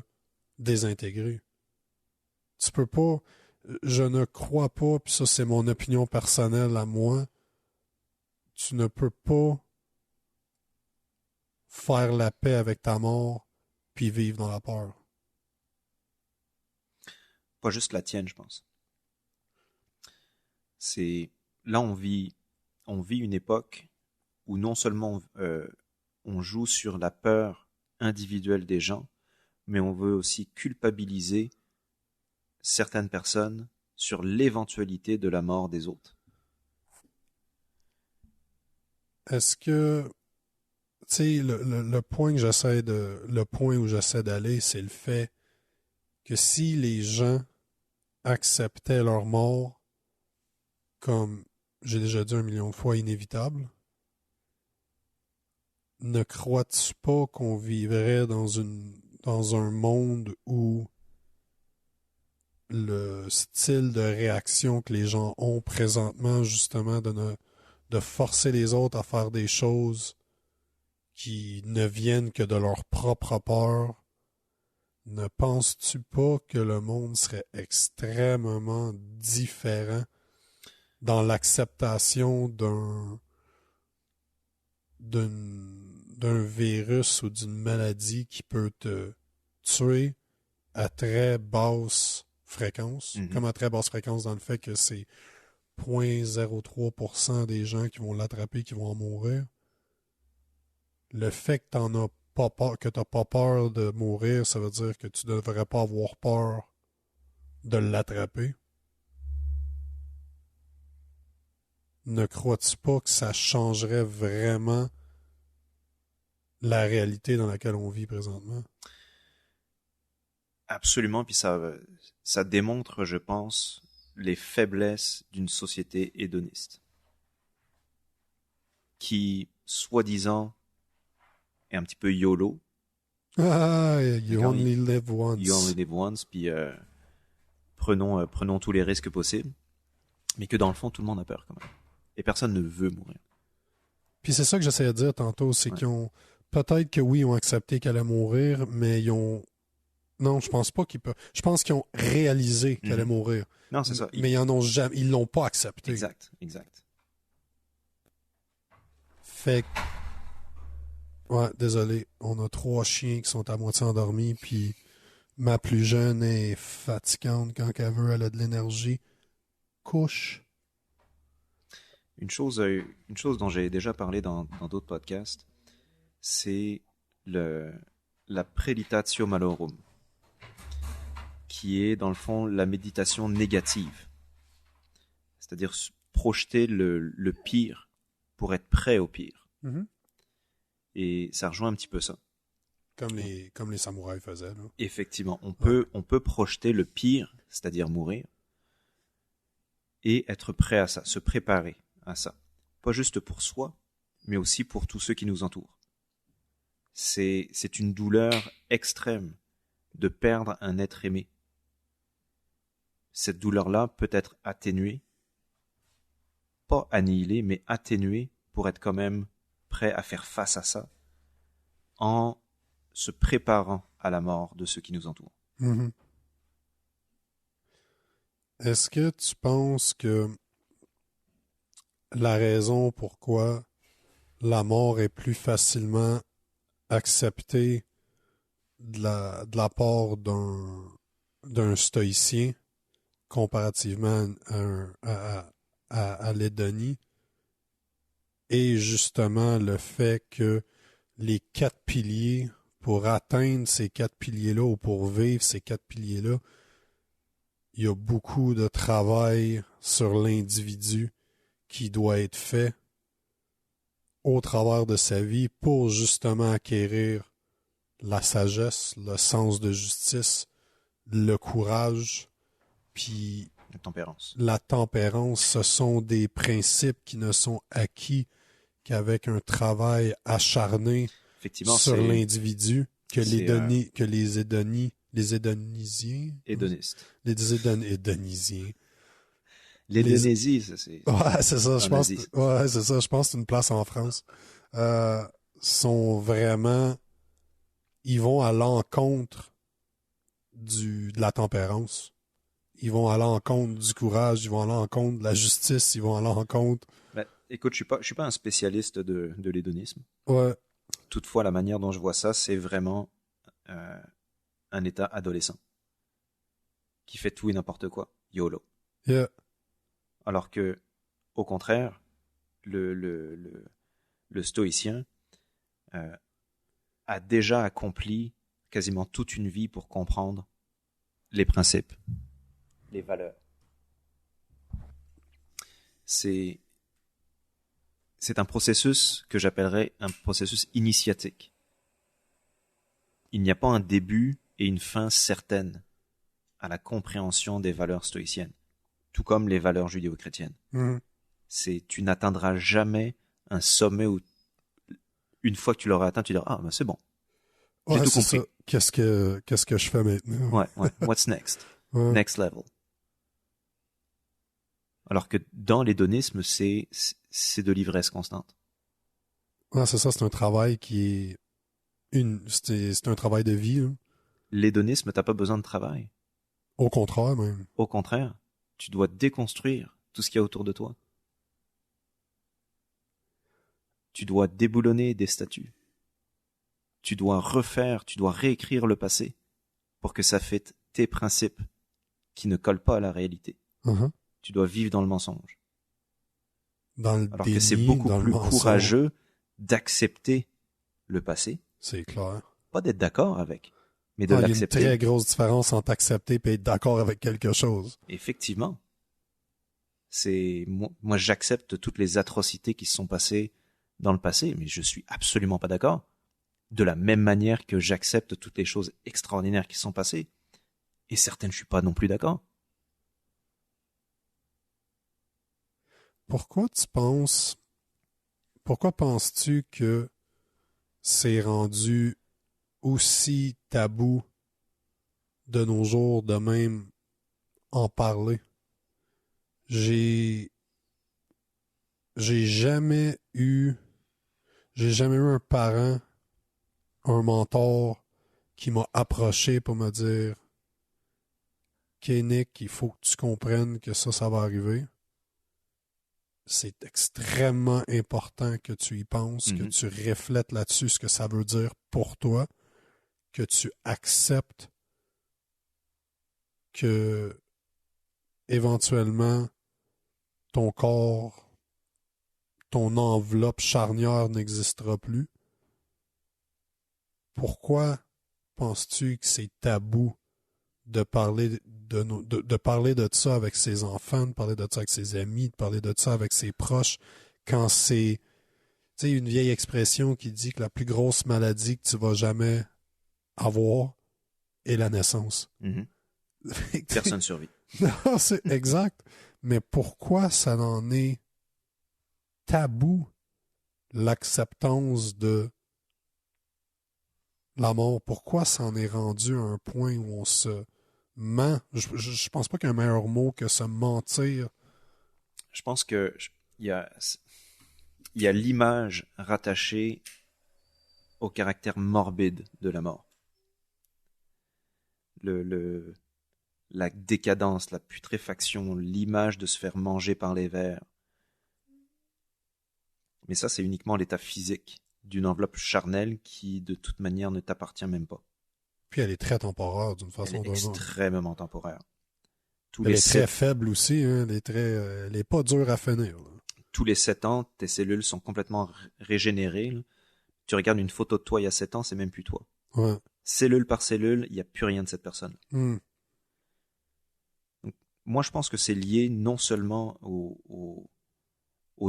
désintégrer. Tu peux pas, je ne crois pas, puis ça c'est mon opinion personnelle à moi, tu ne peux pas faire la paix avec ta mort puis vivre dans la peur. Pas juste la tienne, je pense. Là on vit une époque où non seulement on joue sur la peur individuelle des gens, mais on veut aussi culpabiliser certaines personnes sur l'éventualité de la mort des autres. Est-ce que, tu sais, le point où j'essaie d'aller, c'est le fait que si les gens acceptaient leur mort comme, j'ai déjà dit 1 million de fois, inévitable, ne crois-tu pas qu'on vivrait dans un monde où le style de réaction que les gens ont présentement, justement, de forcer les autres à faire des choses qui ne viennent que de leur propre peur, ne penses-tu pas que le monde serait extrêmement différent dans l'acceptation d'un virus ou d'une maladie qui peut te tuer à très basse fréquence, comme à très basse fréquence dans le fait que c'est 0.03% des gens qui vont l'attraper qui vont en mourir. Le fait que t'en as pas peur, que t'as pas peur de mourir, ça veut dire que tu devrais pas avoir peur de l'attraper. Ne crois-tu pas que ça changerait vraiment la réalité dans laquelle on vit présentement? Absolument, puis ça démontre, je pense, les faiblesses d'une société hédoniste qui, soi-disant, est un petit peu YOLO. Ah, you only live once. You only live once, puis prenons tous les risques possibles, mais que dans le fond, tout le monde a peur quand même. Et personne ne veut mourir. Puis c'est ça que j'essayais de dire tantôt, c'est qu'ils ont peut-être que oui, ils ont accepté qu'elle allait mourir, mais ils ont... Non, je pense pas qu'ils peuvent. Je pense qu'ils ont réalisé qu'elle allait mourir. Non, c'est ça. Mais ils en ont jamais... Ils l'ont pas accepté. Exact. Fait que... Ouais, désolé. On a 3 chiens qui sont à moitié endormis, puis ma plus jeune est fatigante quand elle veut, elle a de l'énergie. Couche. Une chose dont j'ai déjà parlé dans d'autres podcasts, c'est la Preditatio Malorum, qui est dans le fond la méditation négative. C'est-à-dire projeter le pire pour être prêt au pire. Mm-hmm. Et ça rejoint un petit peu ça. Comme les samouraïs faisaient. Là. Effectivement, on peut projeter le pire, c'est-à-dire mourir, et être prêt à ça, se préparer à ça. Pas juste pour soi, mais aussi pour tous ceux qui nous entourent. C'est une douleur extrême de perdre un être aimé. Cette douleur-là peut être atténuée, pas annihilée, mais atténuée pour être quand même prêt à faire face à ça en se préparant à la mort de ceux qui nous entourent. Mm-hmm. Est-ce que tu penses que la raison pourquoi la mort est plus facilement acceptée de la part d'un stoïcien comparativement à l'hédonie est justement le fait que les 4 piliers, pour atteindre ces 4 piliers-là ou pour vivre ces 4 piliers-là, il y a beaucoup de travail sur l'individu qui doit être fait au travers de sa vie pour justement acquérir la sagesse, le sens de justice, le courage, puis la tempérance. Ce sont des principes qui ne sont acquis qu'avec un travail acharné sur l'individu que les hédonisiens. Hédonistes. Les hédonisiens. L'Indonésie, ça c'est. Ouais, c'est ça. Je pense. Ouais, c'est ça. Je pense que c'est une place en France. Sont vraiment. Ils vont à l'encontre de la tempérance. Ils vont à l'encontre du courage. Ils vont à l'encontre de la justice. Ils vont à l'encontre. Ben, écoute, je suis pas un spécialiste de l'hédonisme. Ouais. Toutefois, la manière dont je vois ça, c'est vraiment un état adolescent qui fait tout et n'importe quoi. YOLO. Yeah. Alors que, au contraire, le stoïcien a déjà accompli quasiment toute une vie pour comprendre les principes, les valeurs. C'est un processus que j'appellerais un processus initiatique. Il n'y a pas un début et une fin certaine à la compréhension des valeurs stoïciennes, tout comme les valeurs judéo-chrétiennes. Tu n'atteindras jamais un sommet où, une fois que tu l'auras atteint, tu diras, ah, ben c'est bon. J'ai tout compris. Qu'est-ce que je fais maintenant? Ouais. What's next? Next level. Alors que dans l'hédonisme, c'est de l'ivresse constante. Ouais, c'est ça, c'est un travail qui est c'est un travail de vie. Hein. L'hédonisme, t'as pas besoin de travail. Au contraire, même. Au contraire, tu dois déconstruire tout ce qu'il y a autour de toi. Tu dois déboulonner des statues. Tu dois réécrire le passé pour que ça fait tes principes qui ne collent pas à la réalité. Uh-huh. Tu dois vivre dans le mensonge. Alors que c'est beaucoup plus courageux d'accepter le passé. C'est clair. Pas d'être d'accord avec, mais de l'accepter. Il y a une très grosse différence entre accepter et être d'accord avec quelque chose. Effectivement. Moi, j'accepte toutes les atrocités qui se sont passées dans le passé, mais je suis absolument pas d'accord. De la même manière que j'accepte toutes les choses extraordinaires qui se sont passées. Et certaines, je suis pas non plus d'accord. Pourquoi penses-tu que c'est rendu aussi tabou de nos jours de même en parler? J'ai jamais eu un parent un mentor qui m'a approché pour me dire « OK, Nick, il faut que tu comprennes que ça va arriver. » C'est extrêmement important que tu y penses, que tu reflètes là-dessus ce que ça veut dire pour toi, que tu acceptes que éventuellement ton corps, ton enveloppe charnière n'existera plus. Pourquoi penses-tu que c'est tabou de parler parler de ça avec ses enfants, de parler de ça avec ses amis, de parler de ça avec ses proches, quand c'est, tu sais, une vieille expression qui dit que la plus grosse maladie que tu vas jamais avoir est la naissance. Personne survit. Non, c'est exact. Mais pourquoi ça en est tabou, l'acceptance de la mort? Pourquoi ça en est rendu à un point où on se ment? Je pense pas qu'il y a un meilleur mot que se mentir. Je pense que il y a l'image rattachée au caractère morbide de la mort. La décadence, la putréfaction, l'image de se faire manger par les vers. Mais ça, c'est uniquement l'état physique d'une enveloppe charnelle qui, de toute manière, ne t'appartient même pas. Puis elle est très temporaire d'une façon ou d'une autre. Elle est extrêmement temporaire. Elle est très faible aussi, hein? Elle est pas dure à finir. Là. Tous les 7 ans, tes cellules sont complètement régénérées. Là. Tu regardes une photo de toi il y a 7 ans, c'est même plus toi. Ouais. Cellule par cellule, il n'y a plus rien de cette personne. Donc, moi, je pense que c'est lié non seulement au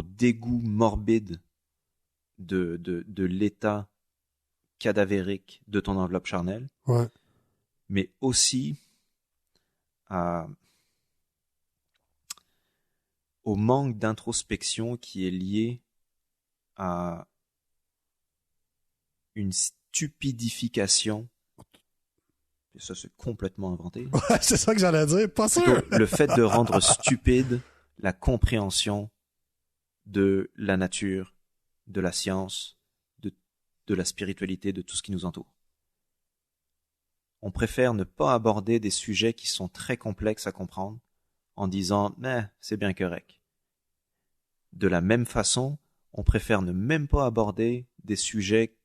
dégoût morbide de l'état cadavérique de ton enveloppe charnelle, mais aussi au manque d'introspection qui est lié à une stupidification. Et ça, c'est complètement inventé. Ouais, c'est ça que j'allais dire, pas sûr. Le fait de rendre stupide la compréhension de la nature, de la science, de la spiritualité, de tout ce qui nous entoure. On préfère ne pas aborder des sujets qui sont très complexes à comprendre en disant « c'est bien correct ». De la même façon, on préfère ne même pas aborder des sujets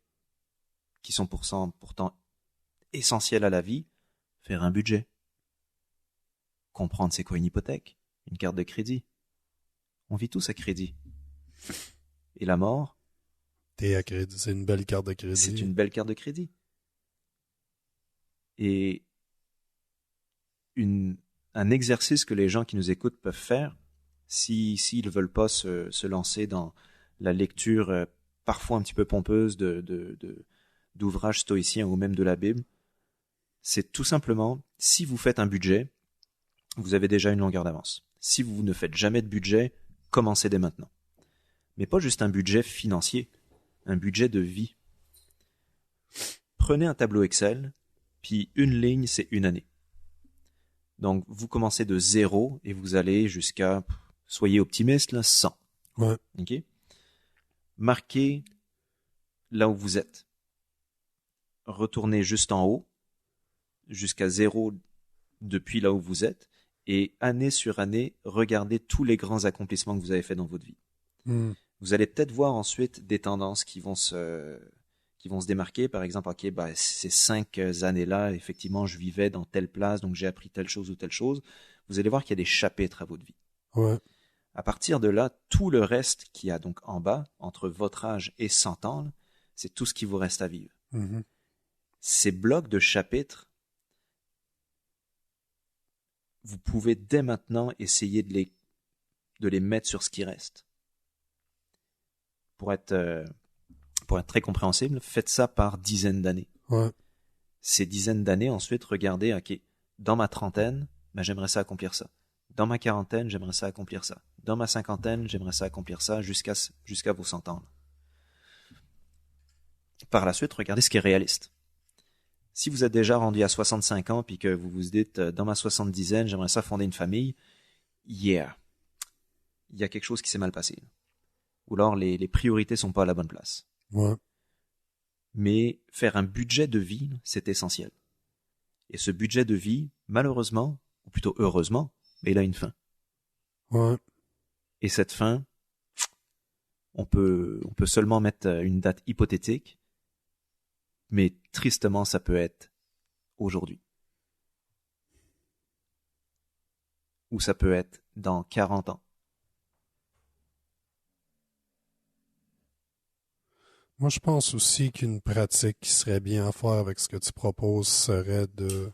qui sont pourtant essentiels à la vie, faire un budget, comprendre c'est quoi une hypothèque, une carte de crédit. On vit tous à crédit. Et la mort, t'es à crédit, c'est une belle carte de crédit. C'est une belle carte de crédit. Et un exercice que les gens qui nous écoutent peuvent faire, s'ils ne veulent pas se lancer dans la lecture parfois un petit peu pompeuse d'ouvrages stoïciens ou même de la Bible, c'est tout simplement, si vous faites un budget, vous avez déjà une longueur d'avance. Si vous ne faites jamais de budget, commencez dès maintenant. Mais pas juste un budget financier, un budget de vie. Prenez un tableau Excel, puis une ligne, c'est une année. Donc, vous commencez de 0 et vous allez jusqu'à, soyez optimiste, là, 100. Ouais. OK? Marquez là où vous êtes. Retournez juste en haut, jusqu'à 0 depuis là où vous êtes, et année sur année, regardez tous les grands accomplissements que vous avez faits dans votre vie. Vous allez peut-être voir ensuite des tendances qui vont se démarquer. Par exemple, OK, ces 5 années-là, effectivement, je vivais dans telle place, donc j'ai appris telle chose ou telle chose. Vous allez voir qu'il y a des chapitres à votre vie. Ouais. À partir de là, tout le reste qu'il y a donc en bas, entre votre âge et 100 ans, c'est tout ce qui vous reste à vivre. Ces blocs de chapitres, vous pouvez dès maintenant essayer de les mettre sur ce qui reste. Pour être très compréhensible, faites ça par dizaines d'années. Ouais. Ces dizaines d'années, ensuite, regardez, OK, dans ma trentaine, j'aimerais ça accomplir ça. Dans ma quarantaine, j'aimerais ça accomplir ça. Dans ma cinquantaine, j'aimerais ça accomplir ça jusqu'à vos 100 ans. Par la suite, regardez ce qui est réaliste. Si vous êtes déjà rendu à 65 ans puis que vous vous dites, dans ma 70aine, j'aimerais ça fonder une famille, il y a quelque chose qui s'est mal passé. Ou alors les priorités sont pas à la bonne place. Ouais. mais faire un budget de vie, c'est essentiel. Et ce budget de vie, malheureusement, ou plutôt heureusement, mais il a une fin. Ouais. Et cette fin, on peut seulement mettre une date hypothétique, mais tristement, ça peut être aujourd'hui. Ou ça peut être dans 40 ans. Moi, je pense aussi qu'une pratique qui serait bien à faire avec ce que tu proposes serait de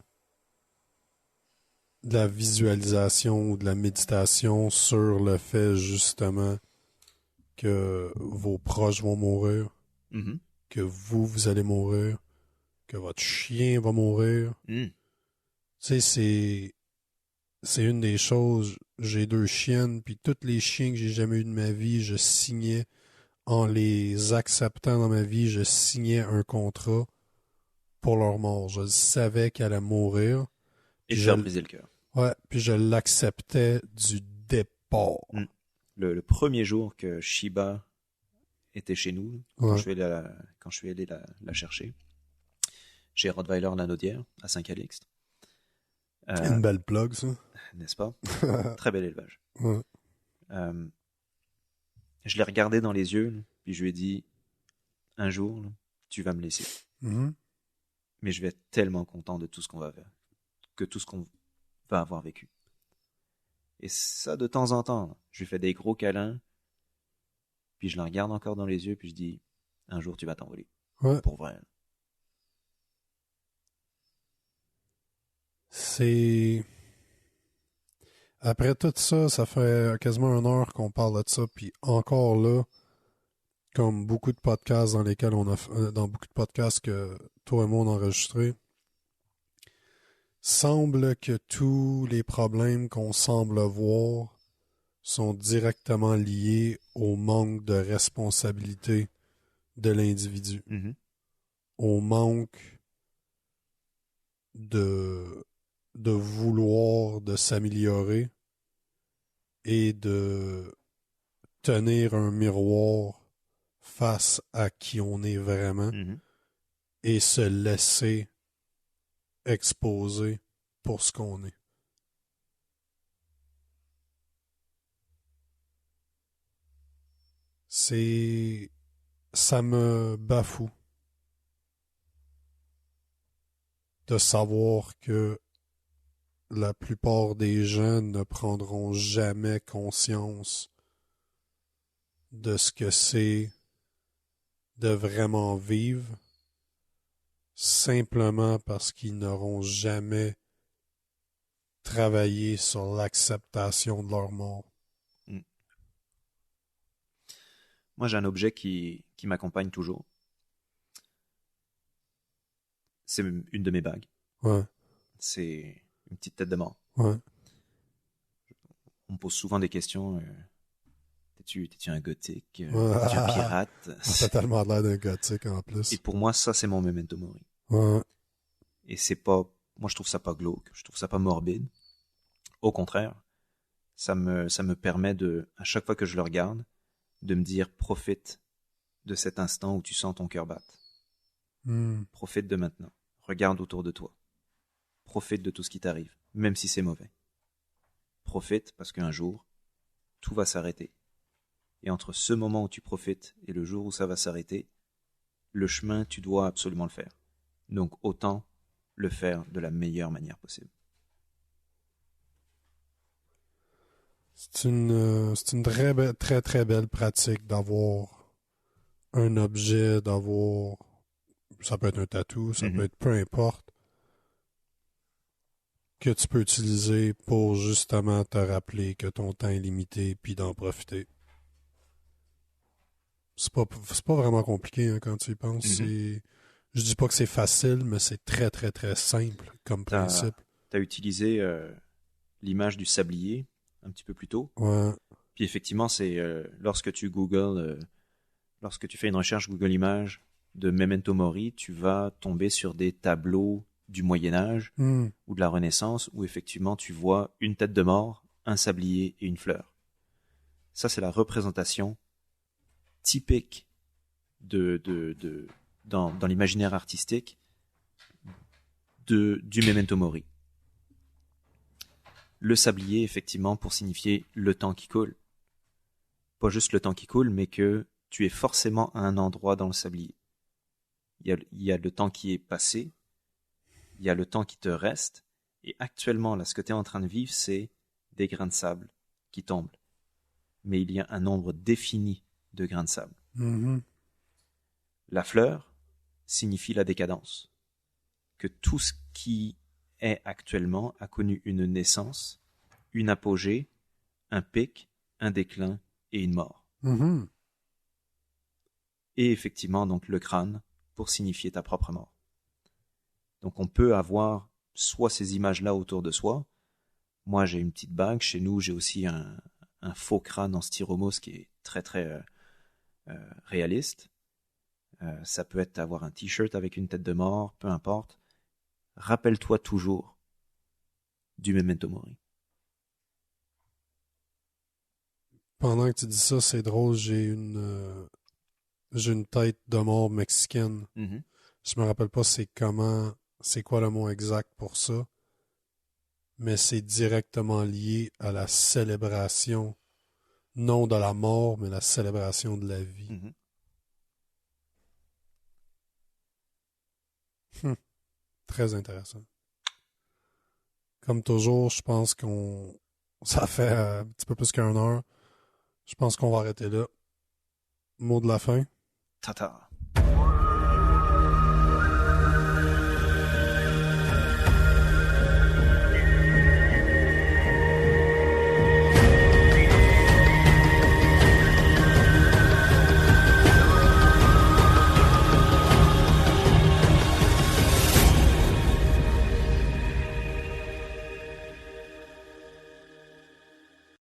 la visualisation ou de la méditation sur le fait, justement, que vos proches vont mourir, Mm-hmm. que vous allez mourir, que votre chien va mourir. Mm. Tu sais, c'est une des choses. J'ai 2 chiennes, puis tous les chiens que j'ai jamais eu de ma vie, je signais, en les acceptant dans ma vie, je signais un contrat pour leur mort. Je savais qu'elle allait mourir. Et Puis faire briser le cœur. Ouais, puis je l'acceptais du départ. Mm. Le premier jour que Shiba était chez nous, quand Ouais. je suis allé la chercher, chez Rottweiler Lanaudière, à Saint-Calixte. Une belle plug, ça. N'est-ce pas? Très bel élevage. Ouais. Je l'ai regardé dans les yeux, puis je lui ai dit, un jour, tu vas me laisser. Mhm. Mais je vais être tellement content de tout ce qu'on va faire, que tout ce qu'on va avoir vécu. Et ça, de temps en temps, je lui fais des gros câlins, puis je la regarde encore dans les yeux, puis je dis, un jour tu vas t'envoler. Ouais. Pour vrai. C'est... Après tout ça, ça fait quasiment 1 heure qu'on parle de ça, puis encore là, comme beaucoup de podcasts dans lesquels dans beaucoup de podcasts que toi et moi on a enregistrés, semble que tous les problèmes qu'on semble voir sont directement liés au manque de responsabilité de l'individu, Mm-hmm. au manque de vouloir de s'améliorer et de tenir un miroir face à qui on est vraiment Mm-hmm. et se laisser exposer pour ce qu'on est. Ça me bafoue de savoir que la plupart des gens ne prendront jamais conscience de ce que c'est de vraiment vivre simplement parce qu'ils n'auront jamais travaillé sur l'acceptation de leur mort. Mm. Moi, j'ai un objet qui m'accompagne toujours. C'est une de mes bagues. Ouais, C'est une petite tête de mort. ouais. On me pose souvent des questions. T'es-tu un gothique? Ouais. T'es-tu un pirate? Ça a tellement l'air d'un gothique en plus. Et pour moi, ça, c'est mon memento mori. Ouais. Et c'est pas... Moi, je trouve ça pas glauque. Je trouve ça pas morbide. Au contraire, ça me permet de, à chaque fois que je le regarde, de me dire, profite de cet instant où tu sens ton cœur battre. Mm. Profite de maintenant. Regarde autour de toi. Profite de tout ce qui t'arrive, même si c'est mauvais. Profite parce qu'un jour, tout va s'arrêter. Et entre ce moment où tu profites et le jour où ça va s'arrêter, le chemin, tu dois absolument le faire. Donc autant le faire de la meilleure manière possible. C'est une très, très, très belle pratique d'avoir un objet, ça peut être un tatou, ça peut être peu importe, que tu peux utiliser pour justement te rappeler que ton temps est limité puis d'en profiter. C'est pas vraiment compliqué hein, quand tu y penses. Je dis pas que c'est facile, mais c'est très, très, très simple comme principe. T'as utilisé l'image du sablier un petit peu plus tôt. Ouais. Puis effectivement, c'est lorsque tu fais une recherche Google Images de Memento Mori, tu vas tomber sur des tableaux du Moyen-Âge ou de la Renaissance où effectivement tu vois une tête de mort, un sablier et une fleur. Ça, c'est la représentation typique de dans l'imaginaire artistique du memento mori. Le sablier, effectivement, pour signifier le temps qui coule. Pas juste le temps qui coule, mais que tu es forcément à un endroit dans le sablier. Il y a le temps qui est passé, il y a le temps qui te reste, et actuellement, là, ce que tu es en train de vivre, c'est des grains de sable qui tombent. Mais il y a un nombre défini de grains de sable. Mhm. La fleur signifie la décadence. Que tout ce qui est actuellement a connu une naissance, une apogée, un pic, un déclin et une mort. Mhm. Et effectivement, donc, le crâne pour signifier ta propre mort. Donc, on peut avoir soit ces images-là autour de soi. Moi, j'ai une petite bague. Chez nous, j'ai aussi un faux crâne en styromousse qui est très, très réaliste. Ça peut être avoir un t-shirt avec une tête de mort, peu importe. Rappelle-toi toujours du memento mori. Pendant que tu dis ça, c'est drôle, j'ai une tête de mort mexicaine. Mm-hmm. Je me rappelle pas c'est quoi le mot exact pour ça, mais c'est directement lié à la célébration, non de la mort, mais la célébration de la vie. Mm-hmm. Très intéressant. Comme toujours, je pense ça fait un petit peu plus qu'une heure. Je pense qu'on va arrêter là. Mot de la fin. Ta-ta.